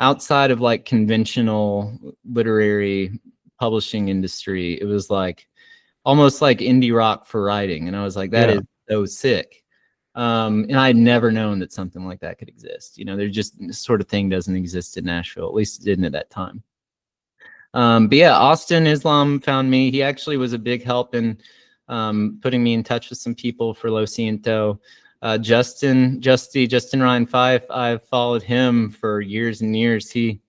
outside of like conventional literary publishing industry, it was like almost like indie rock for writing. And I was like, that is so sick. And I'd never known that something like that could exist. There's just this sort of thing doesn't exist in Nashville, at least it didn't at that time. But yeah, Austin Islam found me. He actually was a big help in putting me in touch with some people for Lo Siento. Justin Ryan Fife, I've followed him for years and years. He,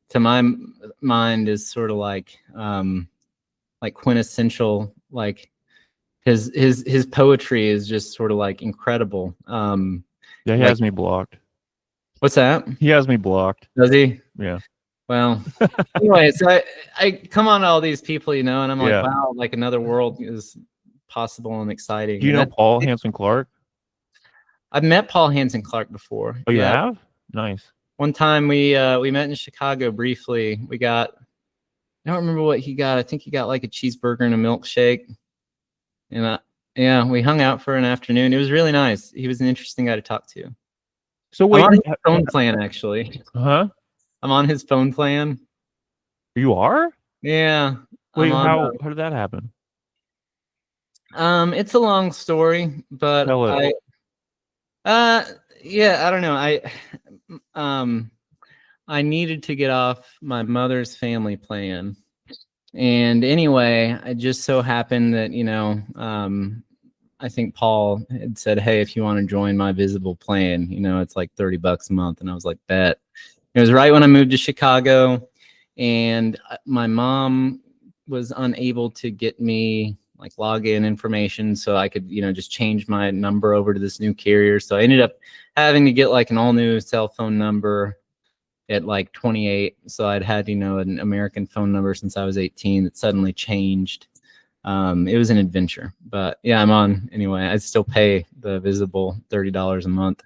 to my mind, is sort of like quintessential. Like his poetry is just sort of like incredible. Yeah, he has me blocked. What's that? He has me blocked. Does he? Yeah. Well, anyway, so I come on to all these people, and I'm like, Yeah. wow, like another world is possible and exciting. Do you know Paul Hansen Clark? I've met Paul Hansen Clark before. Oh, you have? Nice. One time we met in Chicago briefly. I don't remember what he got. I think he got like a cheeseburger and a milkshake. And yeah, we hung out for an afternoon. It was really nice. He was an interesting guy to talk to. So wait, I'm on his phone plan, actually. Huh? I'm on his phone plan. You are? Yeah. Wait, how did that happen? It's a long story, but Tell it. yeah, I don't know. I needed to get off my mother's family plan. And anyway, I just so happened that, I think Paul had said, "Hey, if you want to join my visible plan, it's like $30 a month." And I was like, "Bet." It was right when I moved to Chicago, and my mom was unable to get me like login information so I could, just change my number over to this new carrier. So I ended up having to get like an all new cell phone number at like 28. So I'd had, an American phone number since I was 18 that suddenly changed. It was an adventure, but yeah, I'm on anyway. I still pay the visible $30 a month.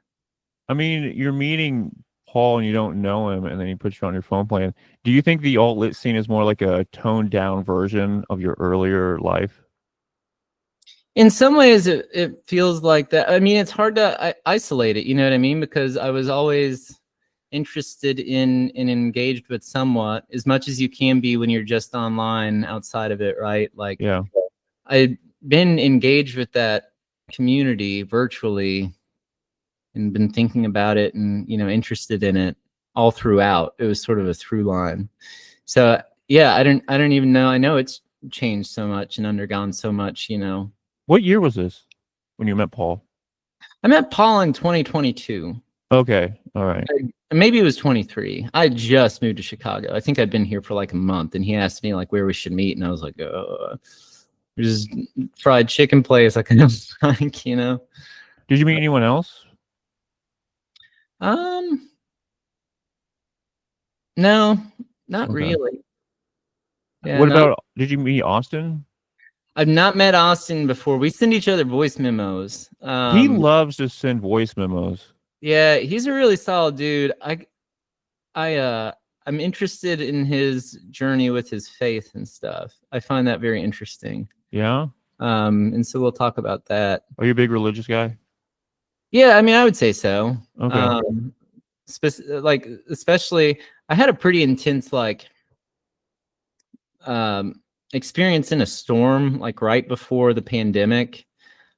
I mean, you're meeting Paul and you don't know him, and then he puts you on your phone plan. Do you think the alt lit scene is more like a toned down version of your earlier life? In some ways, it feels like that. I mean, it's hard to isolate it. You know what I mean? Because I was always interested in and engaged with somewhat as much as you can be when you're just online outside of it, right? Like, Yeah. I've been engaged with that community virtually and been thinking about it and, interested in it all throughout. It was sort of a through line. So yeah, I don't even know. I know it's changed so much and undergone so much, What year was this when you met Paul? I met Paul in 2022. Okay. All right. Maybe it was 23. I just moved to Chicago. I think I'd been here for like a month, and he asked me like where we should meet, and I was like, there's fried chicken place I can like, Did you meet anyone else? No, not Okay. really. Yeah, What about, did you meet Austin? I've not met Austin before. We send each other voice memos. He loves to send voice memos. Yeah, he's a really solid dude. I'm interested in his journey with his faith and stuff. I find that very interesting. Yeah. And so we'll talk about that. Are you a big religious guy? Yeah, I mean, I would say so. Okay. Especially, I had a pretty intense experience in a storm, like right before the pandemic.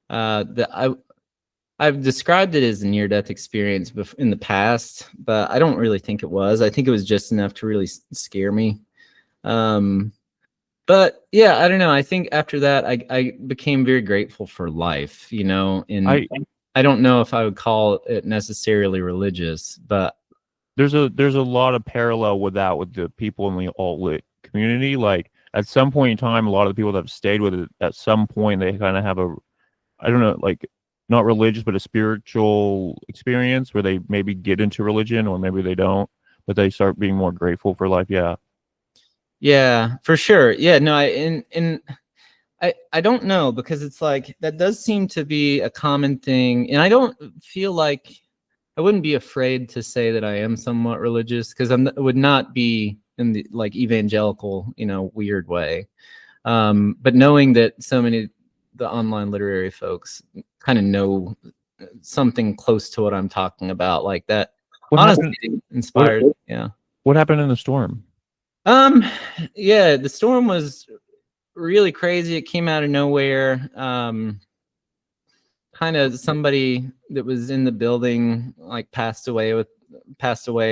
I've described it as a near-death experience in the past, but I don't really think it was. I think it was just enough to really scare me. But yeah, I don't know. I think after that, I became very grateful for life, and I don't know if I would call it necessarily religious, but there's a lot of parallel with that with the people in the alt lit community. Like at some point in time, a lot of the people that have stayed with it at some point, they kind of have I don't know, like not religious, but a spiritual experience where they maybe get into religion or maybe they don't, but they start being more grateful for life. Yeah. Yeah, for sure. Yeah, no, I don't know, because it's like that does seem to be a common thing, and I don't feel like I wouldn't be afraid to say that I am somewhat religious, because I would not be in the like evangelical, weird way. But knowing that so many the online literary folks kind of know something close to what I'm talking about, like that, honestly inspired. Yeah. What happened in the storm? Yeah, the storm was really crazy. It came out of nowhere. Kind of somebody that was in the building like passed away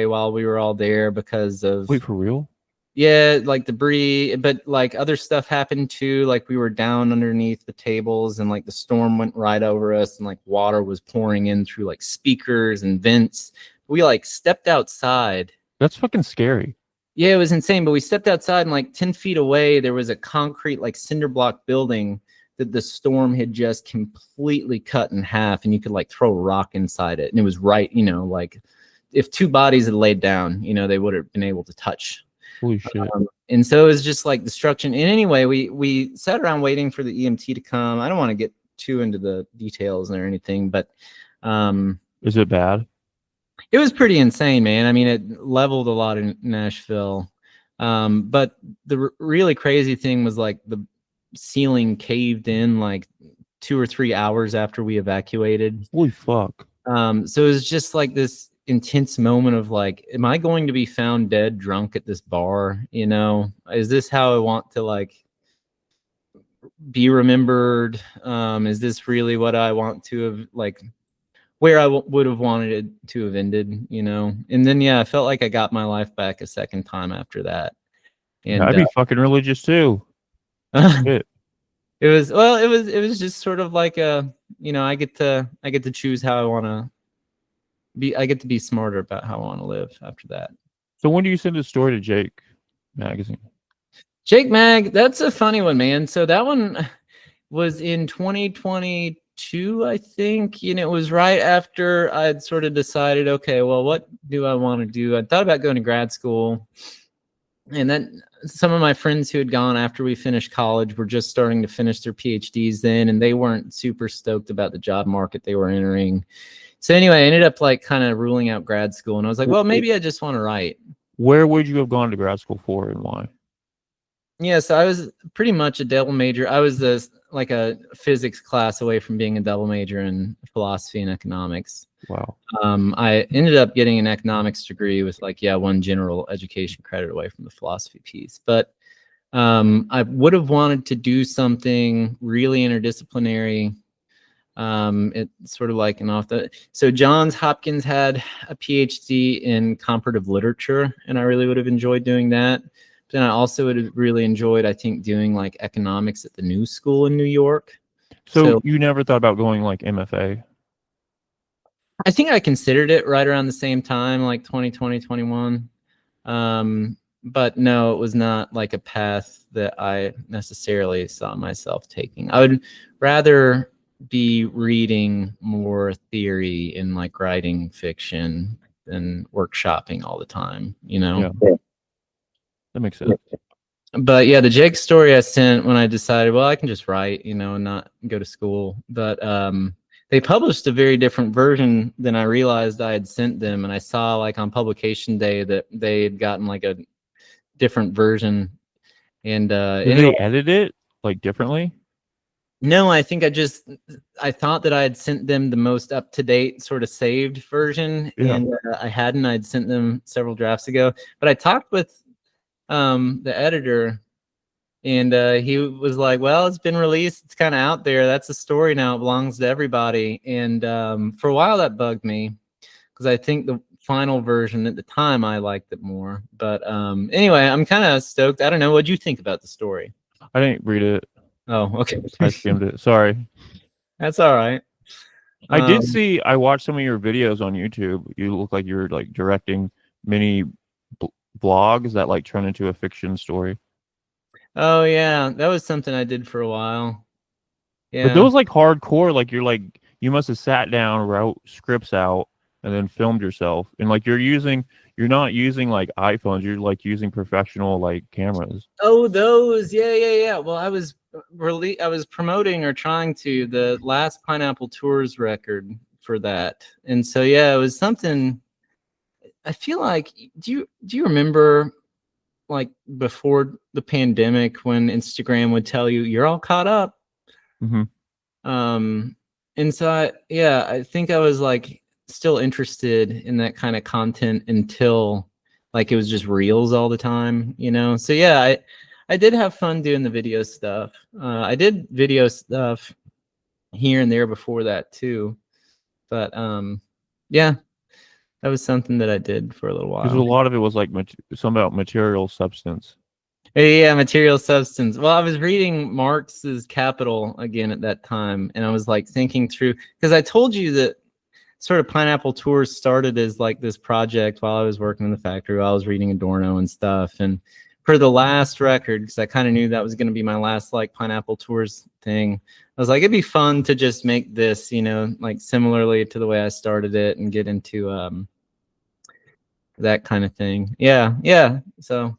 while we were all there because of. Wait, for real? Yeah, like debris, but like other stuff happened too. Like we were down underneath the tables, and like the storm went right over us, and like water was pouring in through like speakers and vents. We like stepped outside. That's fucking scary. Yeah, it was insane. But we stepped outside, and like 10 feet away, there was a concrete like cinder block building that the storm had just completely cut in half, and you could like throw a rock inside it. And it was right, like if two bodies had laid down, they would have been able to touch. Holy shit. And so it was just like destruction. And anyway, we sat around waiting for the EMT to come. I don't want to get too into the details or anything, but is it bad? It was pretty insane, man. I mean, it leveled a lot in Nashville. But the really crazy thing was like the ceiling caved in like 2 or 3 hours after we evacuated. Holy fuck. So it was just like this intense moment of like, am I going to be found dead drunk at this bar? Is this how I want to like be remembered? Is this really what I want to have, like where I would have wanted it to have ended, And then, yeah, I felt like I got my life back a second time after that. And I'd be fucking religious too. it was just sort of like a I get to choose how I want to be. I get to be smarter about how I want to live after that. So when do you send the story to Jake magazine? Jake Mag, that's a funny one, man. So that one was in 2022, I think. It was right after I had sort of decided, okay, well, what do I want to do? I thought about going to grad school. And then some of my friends who had gone after we finished college were just starting to finish their PhDs then, and they weren't super stoked about the job market they were entering. So anyway, I ended up like kind of ruling out grad school, and I was like, well, maybe I just want to write. Where would you have gone to grad school for, and why? Yeah, so I was pretty much a double major. I was like a physics class away from being a double major in philosophy and economics. Wow. I ended up getting an economics degree with one general education credit away from the philosophy piece. But I would have wanted to do something really interdisciplinary. It's sort of like so Johns Hopkins had a PhD in comparative literature, and I really would have enjoyed doing that. Then I also would have really enjoyed, I think, doing like economics at the New School in New York. So you never thought about going like MFA? I think I considered it right around the same time, like 2020, 21. But no, it was not like a path that I necessarily saw myself taking. I would rather be reading more theory and like writing fiction than workshopping all the time, Yeah. That makes sense. But yeah, the Jake story I sent when I decided, well, I can just write, and not go to school. But they published a very different version than I realized I had sent them. And I saw like on publication day that they had gotten like a different version. And Did they edit it like differently? No, I think I thought that I had sent them the most up-to-date sort of saved version. Yeah. And I hadn't. I'd sent them several drafts ago. But I talked with the editor, and he was like, well, it's been released, it's kind of out there, that's a story now, it belongs to everybody. And for a while that bugged me, because I think the final version at the time I liked it more. But anyway, I'm kind of stoked. I don't know, what'd you think about the story? I didn't read it. Oh, okay. I skimmed it, sorry. That's all right. I did see, I watched some of your videos on YouTube. You look like you're like directing mini vlogs that like turn into a fiction story. Oh yeah, that was something I did for a while. Yeah. But those like hardcore, like you must have sat down, wrote scripts out, and then filmed yourself. And like you're not using like iPhones, you're like using professional like cameras. Oh, those, yeah. Well, I was promoting or trying to the last Pineapple Tours record for that, and so yeah, it was something. I feel like, do you remember like before the pandemic when Instagram would tell you you're all caught up? Mm-hmm. And so I think I was like still interested in that kind of content until like it was just reels all the time, So yeah, I did have fun doing the video stuff. I did video stuff here and there before that too, but yeah. That was something that I did for a little while. Because a lot of it was like something about material substance. Yeah, material substance. Well, I was reading Marx's Capital again at that time, and I was like thinking through, because I told you that sort of Pineapple Tours started as like this project while I was working in the factory, while I was reading Adorno and stuff. And for the last record, because I kind of knew that was going to be my last like Pineapple Tours thing, I was like, it'd be fun to just make this, like similarly to the way I started it and get into that kind of thing. Yeah. So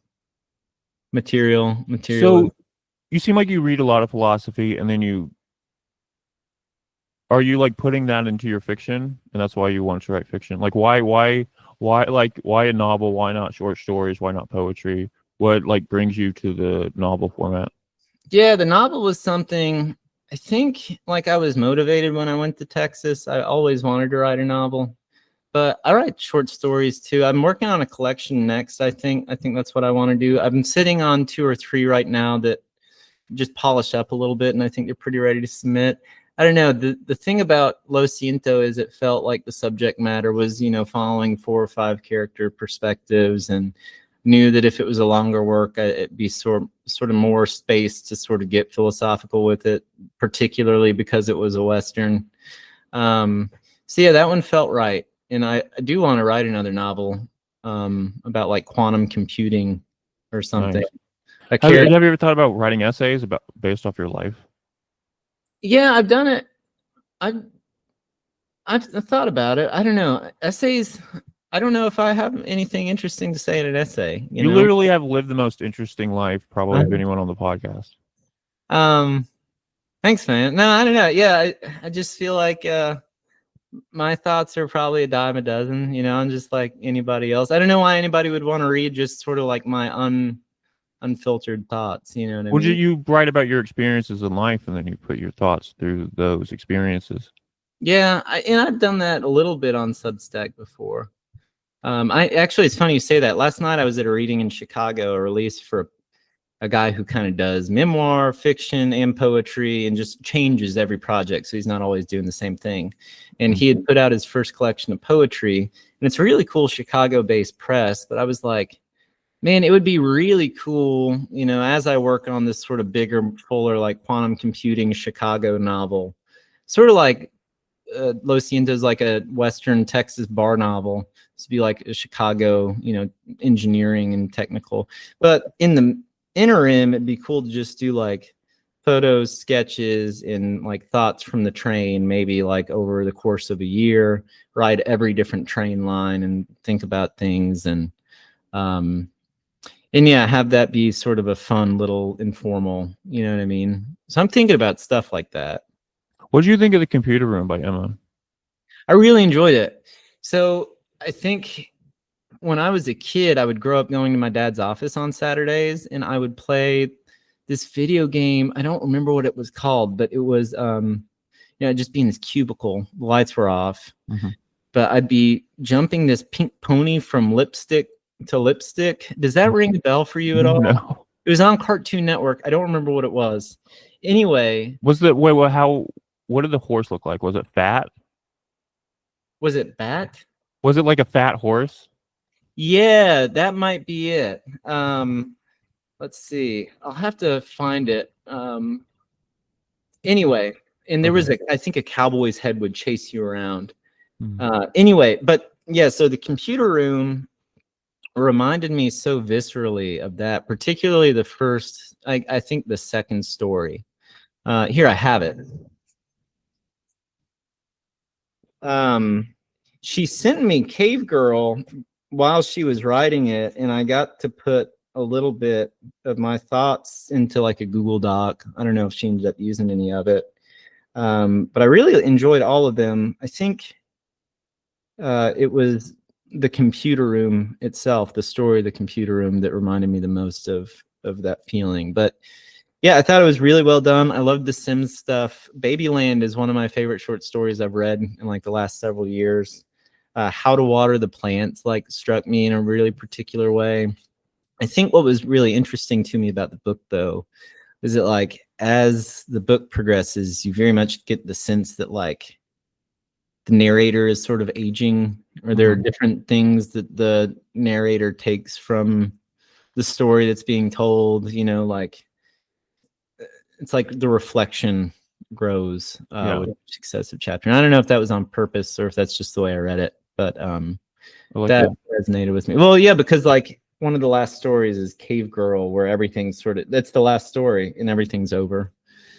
material. So you seem like you read a lot of philosophy, and then are you like putting that into your fiction, and that's why you want to write fiction? Like why a novel? Why not short stories? Why not poetry? What like brings you to the novel format? Yeah, the novel was something, I think, like I was motivated when I went to Texas. I always wanted to write a novel, but I write short stories too. I'm working on a collection next. I think that's what I want to do. I'm sitting on 2 or 3 right now that just polish up a little bit, and I think they're pretty ready to submit. I don't know. The thing about Lo Siento is it felt like the subject matter was, following 4 or 5 character perspectives and knew that if it was a longer work, it'd be sort of more space to sort of get philosophical with it, particularly because it was a Western. So yeah, that one felt right. And I do want to write another novel about like quantum computing or something. Nice. Have you ever thought about writing essays based off your life? Yeah, I've done it. I've thought about it. I don't know. Essays, I don't know if I have anything interesting to say in an essay. You know? Literally have lived the most interesting life probably of anyone on the podcast. Thanks, man. No, I don't know. Yeah, I just feel like my thoughts are probably a dime a dozen. You know, I'm just like anybody else. I don't know why anybody would want to read just sort of like my unfiltered thoughts. You know what I mean? You write about your experiences in life and then you put your thoughts through those experiences? Yeah, and I've done that a little bit on Substack before. I actually, it's funny you say that. Last night I was at a reading in Chicago, a release for a guy who kind of does memoir, fiction, and poetry, and just changes every project. So he's not always doing the same thing. And he had put out his first collection of poetry, and it's a really cool Chicago-based press. But I was like, man, it would be really cool, you know, as I work on this sort of bigger, fuller, like quantum computing Chicago novel, sort of like Lo Siento is like a Western Texas bar novel. This would be like a Chicago, you know, engineering and technical. But in the interim, it'd be cool to just do like photos, sketches, and like thoughts from the train, maybe like over the course of a year, ride every different train line and think about things and yeah, have that be sort of a fun little informal, you know what I mean? So I'm thinking about stuff like that. What did you think of The Computer Room by Emma? I really enjoyed it. So I think when I was a kid, I would grow up going to my dad's office on Saturdays and I would play this video game. I don't remember what it was called, but it was, you know, just being this cubicle. The lights were off. Mm-hmm. But I'd be jumping this pink pony from lipstick to lipstick. Does that ring a bell for you at all? No. It was on Cartoon Network. I don't remember what it was. Anyway. What did the horse look like? Was it fat? Was it Bat? Was it like a fat horse? Yeah, that might be it. Let's see. I'll have to find it. Anyway, and there was I think a cowboy's head would chase you around. Anyway, but yeah, so The Computer Room reminded me so viscerally of that, particularly the first, I think the second story. Here I have it. She sent me Cave Girl while she was writing it, and I got to put a little bit of my thoughts into like a Google Doc. I don't know if she ended up using any of it, but I really enjoyed all of them. I think it was The Computer Room itself, the story of The Computer Room, that reminded me the most of that feeling. But yeah, I thought it was really well done. I loved the Sims stuff. Babyland is one of my favorite short stories I've read in like the last several years. How to Water the Plants like struck me in a really particular way. I think what was really interesting to me about the book, though, is that like as the book progresses, you very much get the sense that like the narrator is sort of aging, or there are different things that the narrator takes from the story that's being told, you know, like it's like the reflection grows with successive chapter. And I don't know if that was on purpose or if that's just the way I read it, but that resonated with me. Well, yeah, because like one of the last stories is Cave Girl, where everything's sort of, that's the last story and everything's over.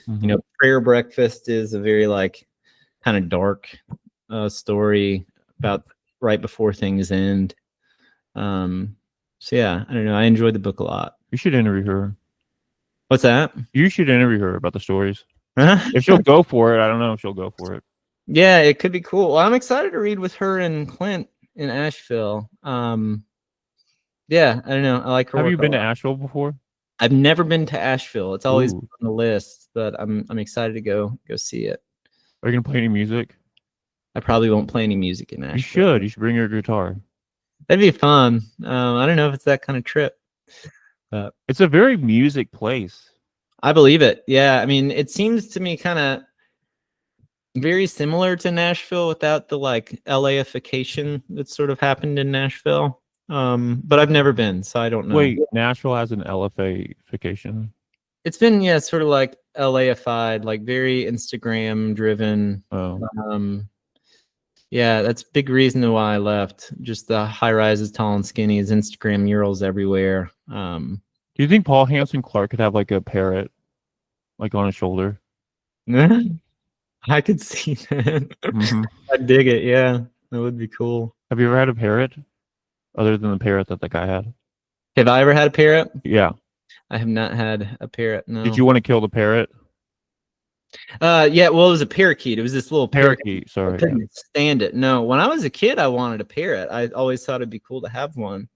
You know, Prayer Breakfast is a very like kind of dark story about right before things end. So yeah, I don't know. I enjoyed the book a lot. You should interview her. What's that? You should interview her about the stories. If she'll go for it, I don't know if she'll go for it. Yeah, it could be cool. Well, I'm excited to read with her and Clint in Asheville. Yeah, I don't know. I like her. Have you been to Asheville before? I've never been to Asheville. It's always on the list, but I'm excited to go see it. Are you gonna play any music? I probably won't play any music in Asheville. You should. You should bring your guitar. That'd be fun. I don't know if it's that kind of trip. It's a very music place. I believe it. Yeah, I mean, it seems to me kind of very similar to Nashville without the like LAification that sort of happened in Nashville. But I've never been, so I don't know. Wait, Nashville has an LFA-fication. It's been sort of like LAified, like very Instagram driven. Oh, Yeah, that's a big reason why I left. Just the high rises, tall and skinny, Instagram murals everywhere. do you think Paul Hanson Clark could have like a parrot, like on his shoulder? I could see that. Hmm. I'd dig it. Yeah, that would be cool. Have you ever had a parrot, other than the parrot that guy had? Have I ever had a parrot? Yeah. I have not had a parrot. No. Did you want to kill the parrot? Yeah. Well, it was a parakeet. It was this little parakeet. Parakeet. I Sorry. couldn't stand it. No, when I was a kid, I wanted a parrot. I always thought it'd be cool to have one.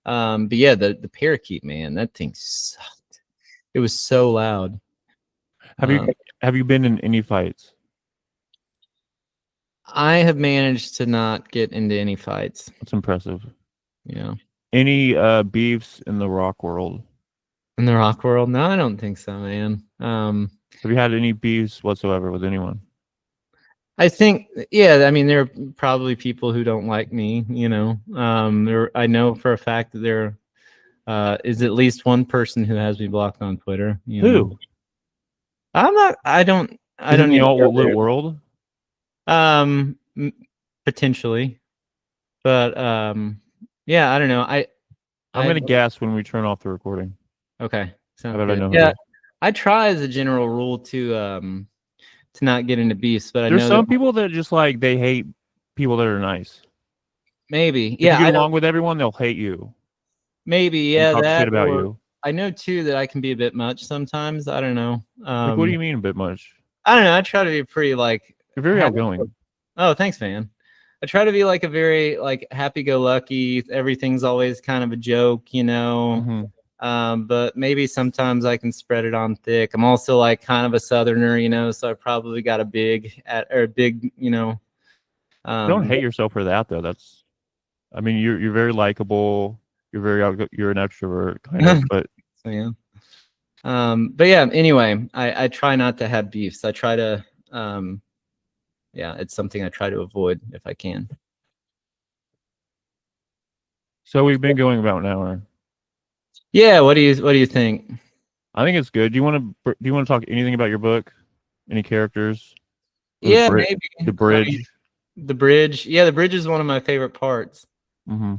But yeah, the parakeet, man, that thing sucked. It was so loud. Have you been in any fights? I have managed to not get into any fights. That's impressive. Yeah. Any beefs in the rock world? In the rock world? No, I don't think so, man. Have you had any beefs whatsoever with anyone? I think, yeah, I mean, there are probably people who don't like me, I know for a fact that there is at least one person who has me blocked on Twitter. Who? I don't In the need to go alt-lit there. world? Potentially, but yeah, I don't know. I'm gonna guess when we turn off the recording. Okay, sounds How about I good. know who Yeah, it is? I try as a general rule to not get into beefs, but I There's know some that people that just like they hate people that are nice. maybe, If yeah, you I get don't, along with everyone, they'll hate you maybe, and yeah, talk that shit about or you. I know too that I can be a bit much sometimes. I don't know. Like, what do you mean a bit much? I don't know. I try to be pretty like. You're very happy- outgoing. Oh, thanks, man. I try to be like a very like happy-go-lucky. Everything's always kind of a joke, Mhm. But maybe sometimes I can spread it on thick. I'm also like kind of a southerner, so I probably got a big, Don't hate yourself for that though. I mean, you're very likable. You're an extrovert kind of, but So, yeah. But yeah, anyway, I try not to have beefs. I try to, yeah, it's something I try to avoid if I can. so we've been going about an hour. Yeah. What do you think? I think it's good. Do you want to talk anything about your book? Any characters? Or Yeah, maybe the bridge. The bridge. Yeah, the bridge is one of my favorite parts. Mm-hmm.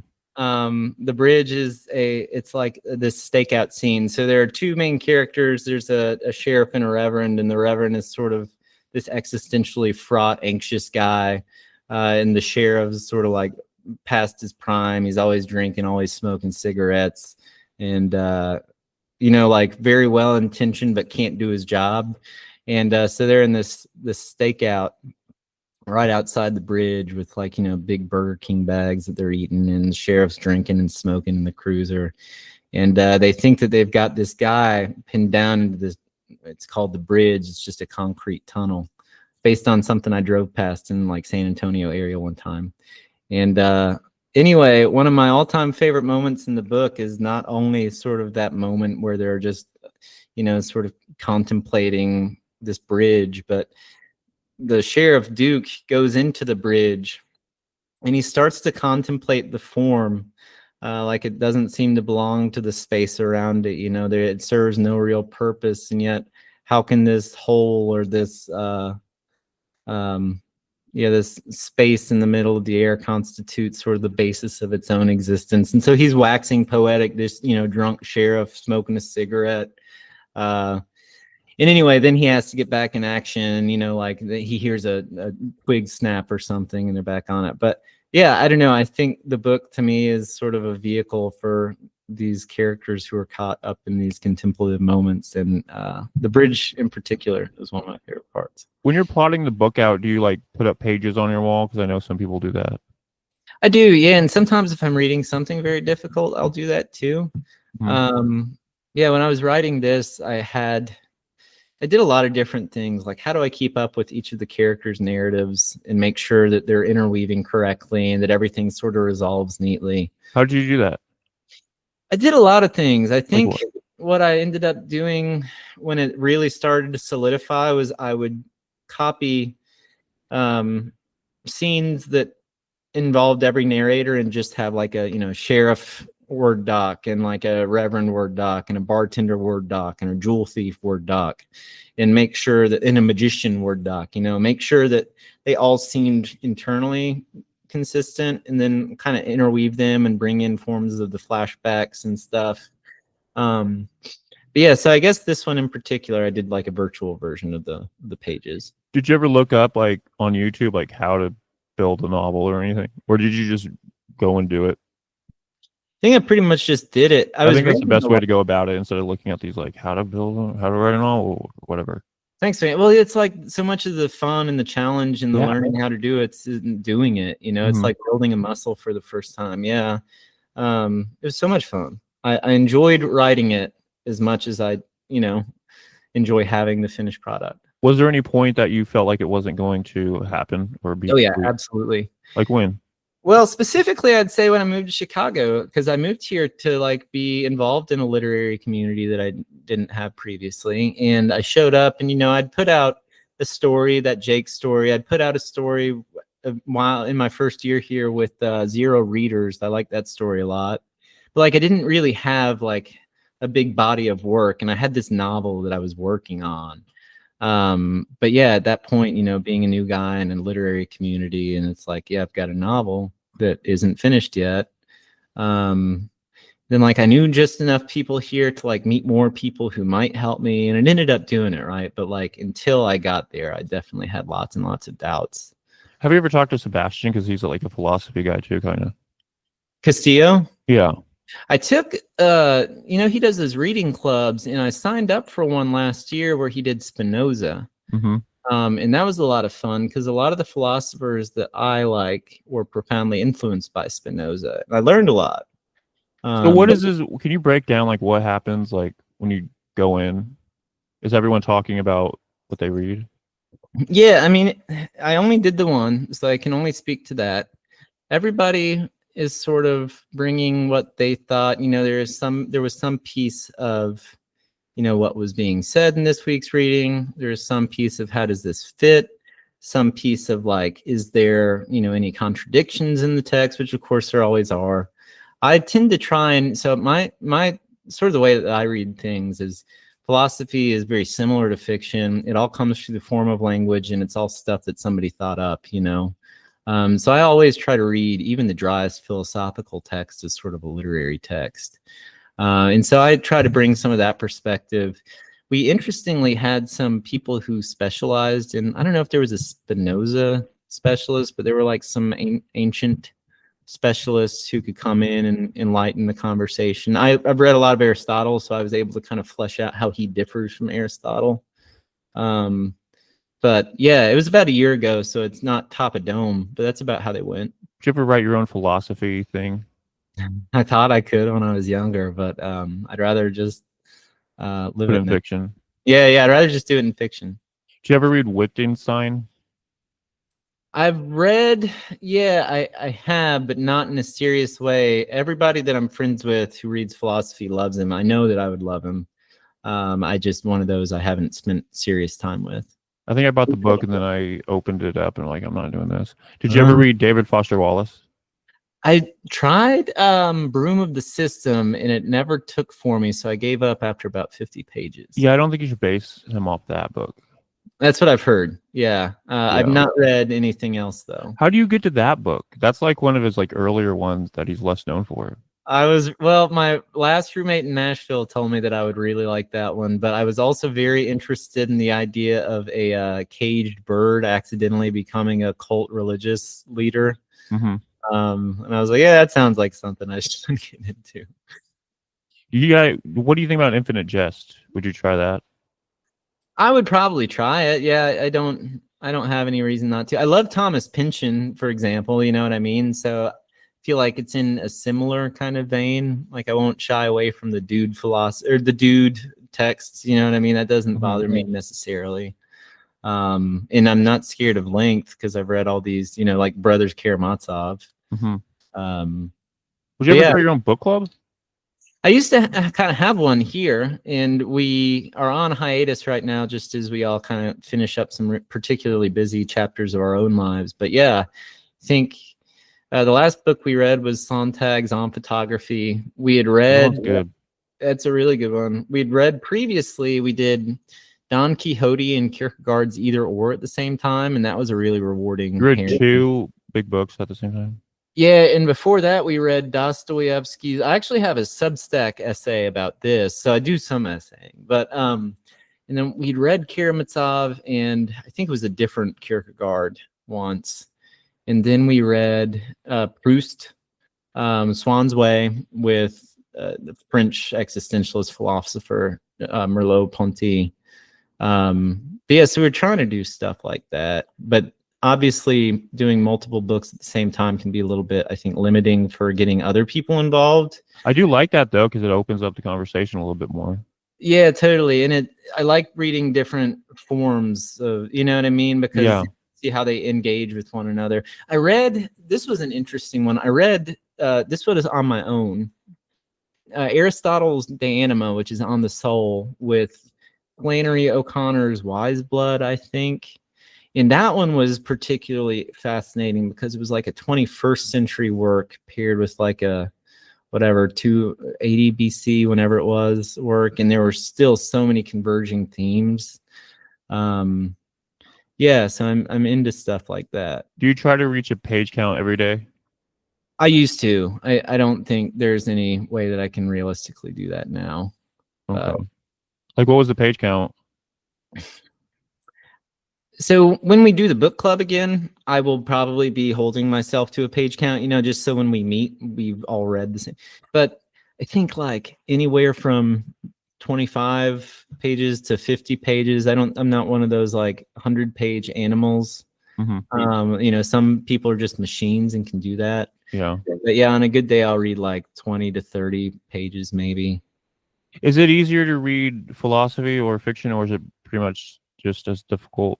The bridge it's like this stakeout scene. So there are two main characters. There's a sheriff and a reverend, and the reverend is sort of this existentially fraught, anxious guy. And the sheriff is sort of like past his prime. He's always drinking, always smoking cigarettes, and like very well intentioned, but can't do his job. And so they're in this stakeout right outside the bridge with big Burger King bags that they're eating, and the sheriff's drinking and smoking in the cruiser. And they think that they've got this guy pinned down into this, it's called the bridge. It's just a concrete tunnel based on something I drove past in like San Antonio area one time. And anyway, one of my all-time favorite moments in the book is not only sort of that moment where they're just, sort of contemplating this bridge, but the sheriff Duke goes into the bridge and he starts to contemplate the form, like it doesn't seem to belong to the space around it. It serves no real purpose, and yet how can this hole or this this space in the middle of the air constitute sort of the basis of its own existence? And so he's waxing poetic, this drunk sheriff smoking a cigarette. And anyway, then he has to get back in action, he hears a twig snap or something and they're back on it. But yeah, I don't know. I think the book to me is sort of a vehicle for these characters who are caught up in these contemplative moments. And the bridge in particular is one of my favorite parts. When you're plotting the book out, do you like put up pages on your wall? Because I know some people do that. I do, yeah. And sometimes if I'm reading something very difficult, I'll do that too. Mm-hmm. Yeah, when I was writing this, I did a lot of different things, like how do I keep up with each of the characters' narratives and make sure that they're interweaving correctly and that everything sort of resolves neatly. How did you do that? I did a lot of things. I think Like what I ended up doing when it really started to solidify was I would copy scenes that involved every narrator and just have like a, sheriff Word doc and like a reverend Word doc and a bartender Word doc and a jewel thief Word doc, and make sure that in a magician Word doc, make sure that they all seemed internally consistent, and then kind of interweave them and bring in forms of the flashbacks and stuff. But yeah, so I guess this one in particular, I did like a virtual version of the pages. Did you ever look up like on YouTube like how to build a novel or anything, or did you just go and do it? I think I pretty much just did it. I think that's the best way to go about it instead of looking at these like how to write a novel or whatever. Thanks, man. Well, it's like so much of the fun and the challenge and the learning how to do it's doing it. It's like building a muscle for the first time. Yeah, it was so much fun. I enjoyed writing it as much as I, enjoy having the finished product. Was there any point that you felt like it wasn't going to happen or be? Oh yeah, absolutely. Like when? Well, specifically, I'd say when I moved to Chicago, because I moved here to like be involved in a literary community that I didn't have previously. And I showed up and, I'd put out a story, that Jake story. I'd put out a story while in my first year here with 0 readers. I like that story a lot. But like I didn't really have like a big body of work. And I had this novel that I was working on. But yeah, at that point, being a new guy in a literary community, and it's like, yeah, I've got a novel that isn't finished yet. Then like I knew just enough people here to like meet more people who might help me, and it ended up doing it, right? But like until I got there, I definitely had lots and lots of doubts. Have you ever talked to Sebastian? Because he's like a philosophy guy too, kind of. Castillo? Yeah. I took, he does those reading clubs, and I signed up for one last year where he did Spinoza. Mm-hmm. And that was a lot of fun because a lot of the philosophers that I like were profoundly influenced by Spinoza. And I learned a lot. So what is this? Can you break down like what happens like when you go in? Is everyone talking about what they read? Yeah, I mean, I only did the one, so I can only speak to that. Everybody is sort of bringing what they thought. There was some piece of, what was being said in this week's reading. There's some piece of how does this fit? Some piece of like, is there, any contradictions in the text, which of course there always are. I tend to try and, so my sort of the way that I read things is philosophy is very similar to fiction. It all comes through the form of language, and it's all stuff that somebody thought up, So I always try to read even the driest philosophical text as sort of a literary text. And so I try to bring some of that perspective. We interestingly had some people who specialized in, I don't know if there was a Spinoza specialist, but there were like some ancient specialists who could come in and enlighten the conversation. I've read a lot of Aristotle, so I was able to kind of flesh out how he differs from Aristotle. But yeah, it was about a year ago, so it's not top of dome, but that's about how they went. Did you ever write your own philosophy thing? I thought I could when I was younger, but I'd rather just live it in fiction. Yeah, I'd rather just do it in fiction. Did you ever read Wittgenstein? I've read, I have, but not in a serious way. Everybody that I'm friends with who reads philosophy loves him. I know that I would love him. I just one of those I haven't spent serious time with. I think I bought the book and then I opened it up and like, I'm not doing this. Did you ever read David Foster Wallace? I tried Broom of the System, and it never took for me, so I gave up after about 50 pages. Yeah, I don't think you should base him off that book. That's what I've heard. Yeah. I've not read anything else, though. How do you get to that book? That's like one of his like earlier ones that he's less known for. My last roommate in Nashville told me that I would really like that one, but I was also very interested in the idea of a caged bird accidentally becoming a cult religious leader. Mm-hmm. And I was like, yeah, that sounds like something I should get into. What do you think about Infinite Jest? Would you try that? I would probably try it. Yeah, I don't have any reason not to. I love Thomas Pynchon, for example, you know what I mean? So I feel like it's in a similar kind of vein. Like I won't shy away from the dude philosophy or the dude texts, you know what I mean? That doesn't bother me necessarily. And I'm not scared of length because I've read all these, like Brothers Karamazov. Mm-hmm. Would you ever start your own book club? I used to kind of have one here, and we are on hiatus right now just as we all kind of finish up some particularly busy chapters of our own lives. But yeah, I think The last book we read was Sontag's On Photography. We had That read, one's good. that's a really good one. We'd read previously, we did Don Quixote and Kierkegaard's Either Or at the same time, and that was a really rewarding You read pairing. 2 big books at the same time. Yeah, and before that, we read Dostoevsky's. I actually have a Substack essay about this, so I do some essaying. But and then we'd read Karamazov, and I think it was a different Kierkegaard once. And then we read Proust, Swann's Way, with the French existentialist philosopher Merleau-Ponty. But yeah, so we're trying to do stuff like that, but obviously doing multiple books at the same time can be a little bit, I think, limiting for getting other people involved. I do like that though, because it opens up the conversation a little bit more. Yeah, totally. And I like reading different forms of, you know what I mean? Because Yeah. see how they engage with one another. I read, this was an interesting one. I read, this one is on my own. Aristotle's De Anima, which is on the soul, with Flannery O'Connor's Wise Blood, I think. And that one was particularly fascinating because it was like a 21st century work paired with like a whatever 280 BC, whenever it was, work, and there were still so many converging themes. Yeah, so I'm into stuff like that. Do you try to reach a page count every day? I used to. I don't think there's any way that I can realistically do that now. Okay. Like, what was the page count? So when we do the book club again, I will probably be holding myself to a page count, just so when we meet, we've all read the same. But I think like anywhere from 25 pages to 50 pages. I'm not one of those like 100-page animals. Mm-hmm. Some people are just machines and can do that. Yeah. But yeah, on a good day, I'll read like 20 to 30 pages, maybe. Is it easier to read philosophy or fiction, or is it pretty much just as difficult?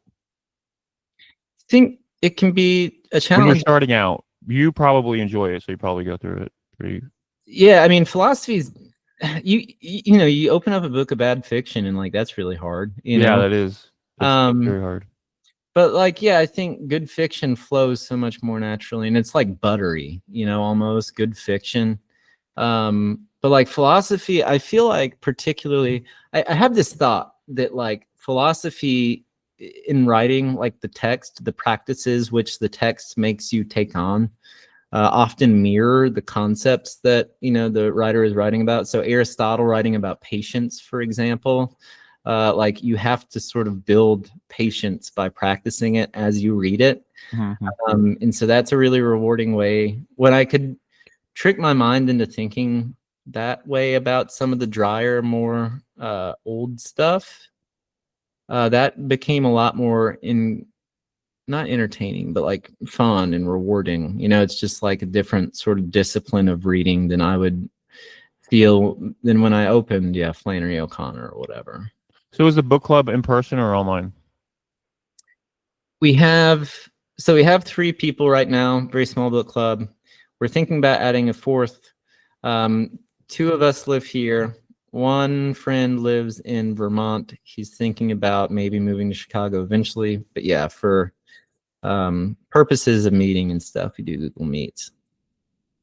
I think it can be a challenge. When you're starting out, you probably enjoy it, so you probably go through it pretty. Yeah, I mean, philosophy is, you open up a book of bad fiction and like that's really hard. Yeah, that is. It's very hard. But like, yeah, I think good fiction flows so much more naturally, and it's like buttery, almost good fiction. But like philosophy, I feel like particularly, I have this thought that like philosophy in writing, like the text, the practices which the text makes you take on, often mirror the concepts that the writer is writing about. So Aristotle writing about patience, for example, like you have to sort of build patience by practicing it as you read it. Mm-hmm. And so that's a really rewarding way. When I could trick my mind into thinking that way about some of the drier, more old stuff, that became a lot more not entertaining, but like fun and rewarding. It's just like a different sort of discipline of reading than I would feel than when I opened, Flannery O'Connor or whatever. So is the book club in person or online? We have 3 people right now, very small book club. We're thinking about adding a 4th. 2 of us live here. One friend lives in Vermont. He's thinking about maybe moving to Chicago eventually. But yeah, for purposes of meeting and stuff, we do Google Meets.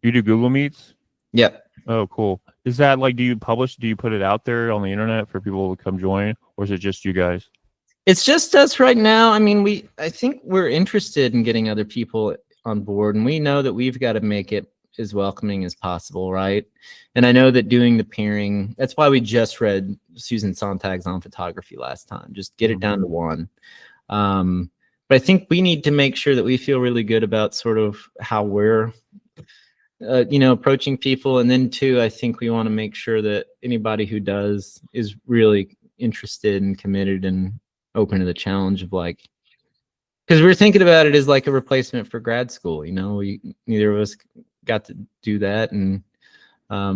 You do Google Meets? Yep. Oh, cool. Is that like, do you put it out there on the internet for people to come join, or is it just you guys? It's just us right now. I mean, I think we're interested in getting other people on board, and we know that we've got to make it as welcoming as possible, right? And I know that doing the pairing, that's why we just read Susan Sontag's On Photography last time. Just get it down to 1. But I think we need to make sure that we feel really good about sort of how we're approaching people. And then 2, I think we want to make sure that anybody who does is really interested and committed and open to the challenge of like, because we're thinking about it as like a replacement for grad school. Neither of us got to do that. And now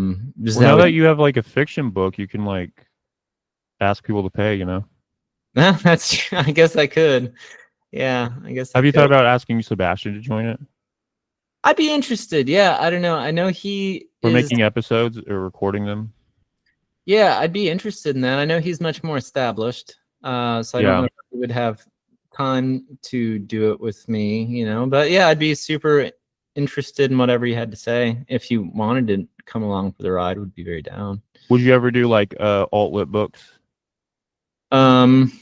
that you have like a fiction book, you can like ask people to pay, That's, I guess I could. Yeah, I guess. Have you thought about asking Sebastian to join it? I'd be interested. Yeah, I don't know. I know We're making episodes or recording them. Yeah, I'd be interested in that. I know he's much more established, so I don't know if he would have time to do it with me, But yeah, I'd be super interested in whatever you had to say. If you wanted to come along for the ride, would be very down. Would you ever do like alt lit books? Um,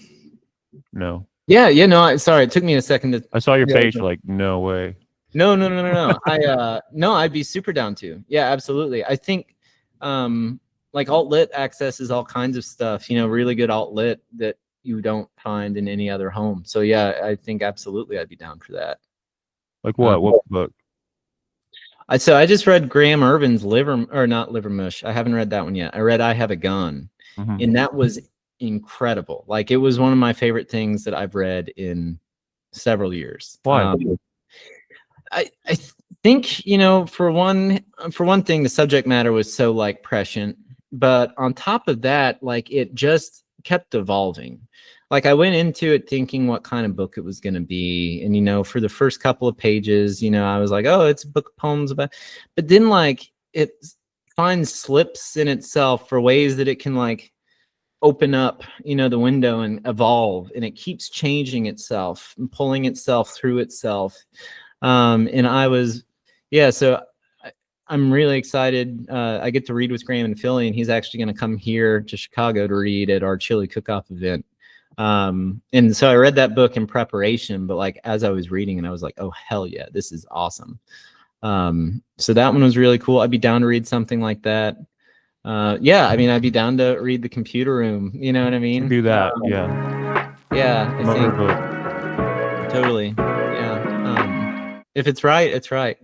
No. yeah, no, sorry, it took me a second to. I saw your Yeah, face. You're like, no way. No. No, I'd be super down to. Yeah, absolutely. I think, like alt lit accesses all kinds of stuff. Really good alt lit that you don't find in any other home. So yeah, I think absolutely I'd be down for that. Like what? What book? So I just read Graham Irvin's not Livermush. I haven't read that one yet. I read I Have a Gun, and that was incredible. Like, it was one of my favorite things that I've read in several years. Why? I think, for one thing, the subject matter was so like prescient, but on top of that, like, it just kept evolving. Like, I went into it thinking what kind of book it was going to be, and for the first couple of pages, I was like, oh, it's a book of poems about, but then like it finds slips in itself for ways that it can like open up the window and evolve, and it keeps changing itself and pulling itself through itself. And I was, so I'm really excited. I get to read with Graham in Philly, and he's actually going to come here to Chicago to read at our chili cook-off event. And so I read that book in preparation, but like as I was reading, and I was like, oh hell yeah, this is awesome. So that one was really cool. I'd be down to read something like that. I mean, I'd be down to read The Computer Room. You know what I mean? Do that. Yeah. Yeah. I Love her think book. totally. Yeah. If it's right, it's right.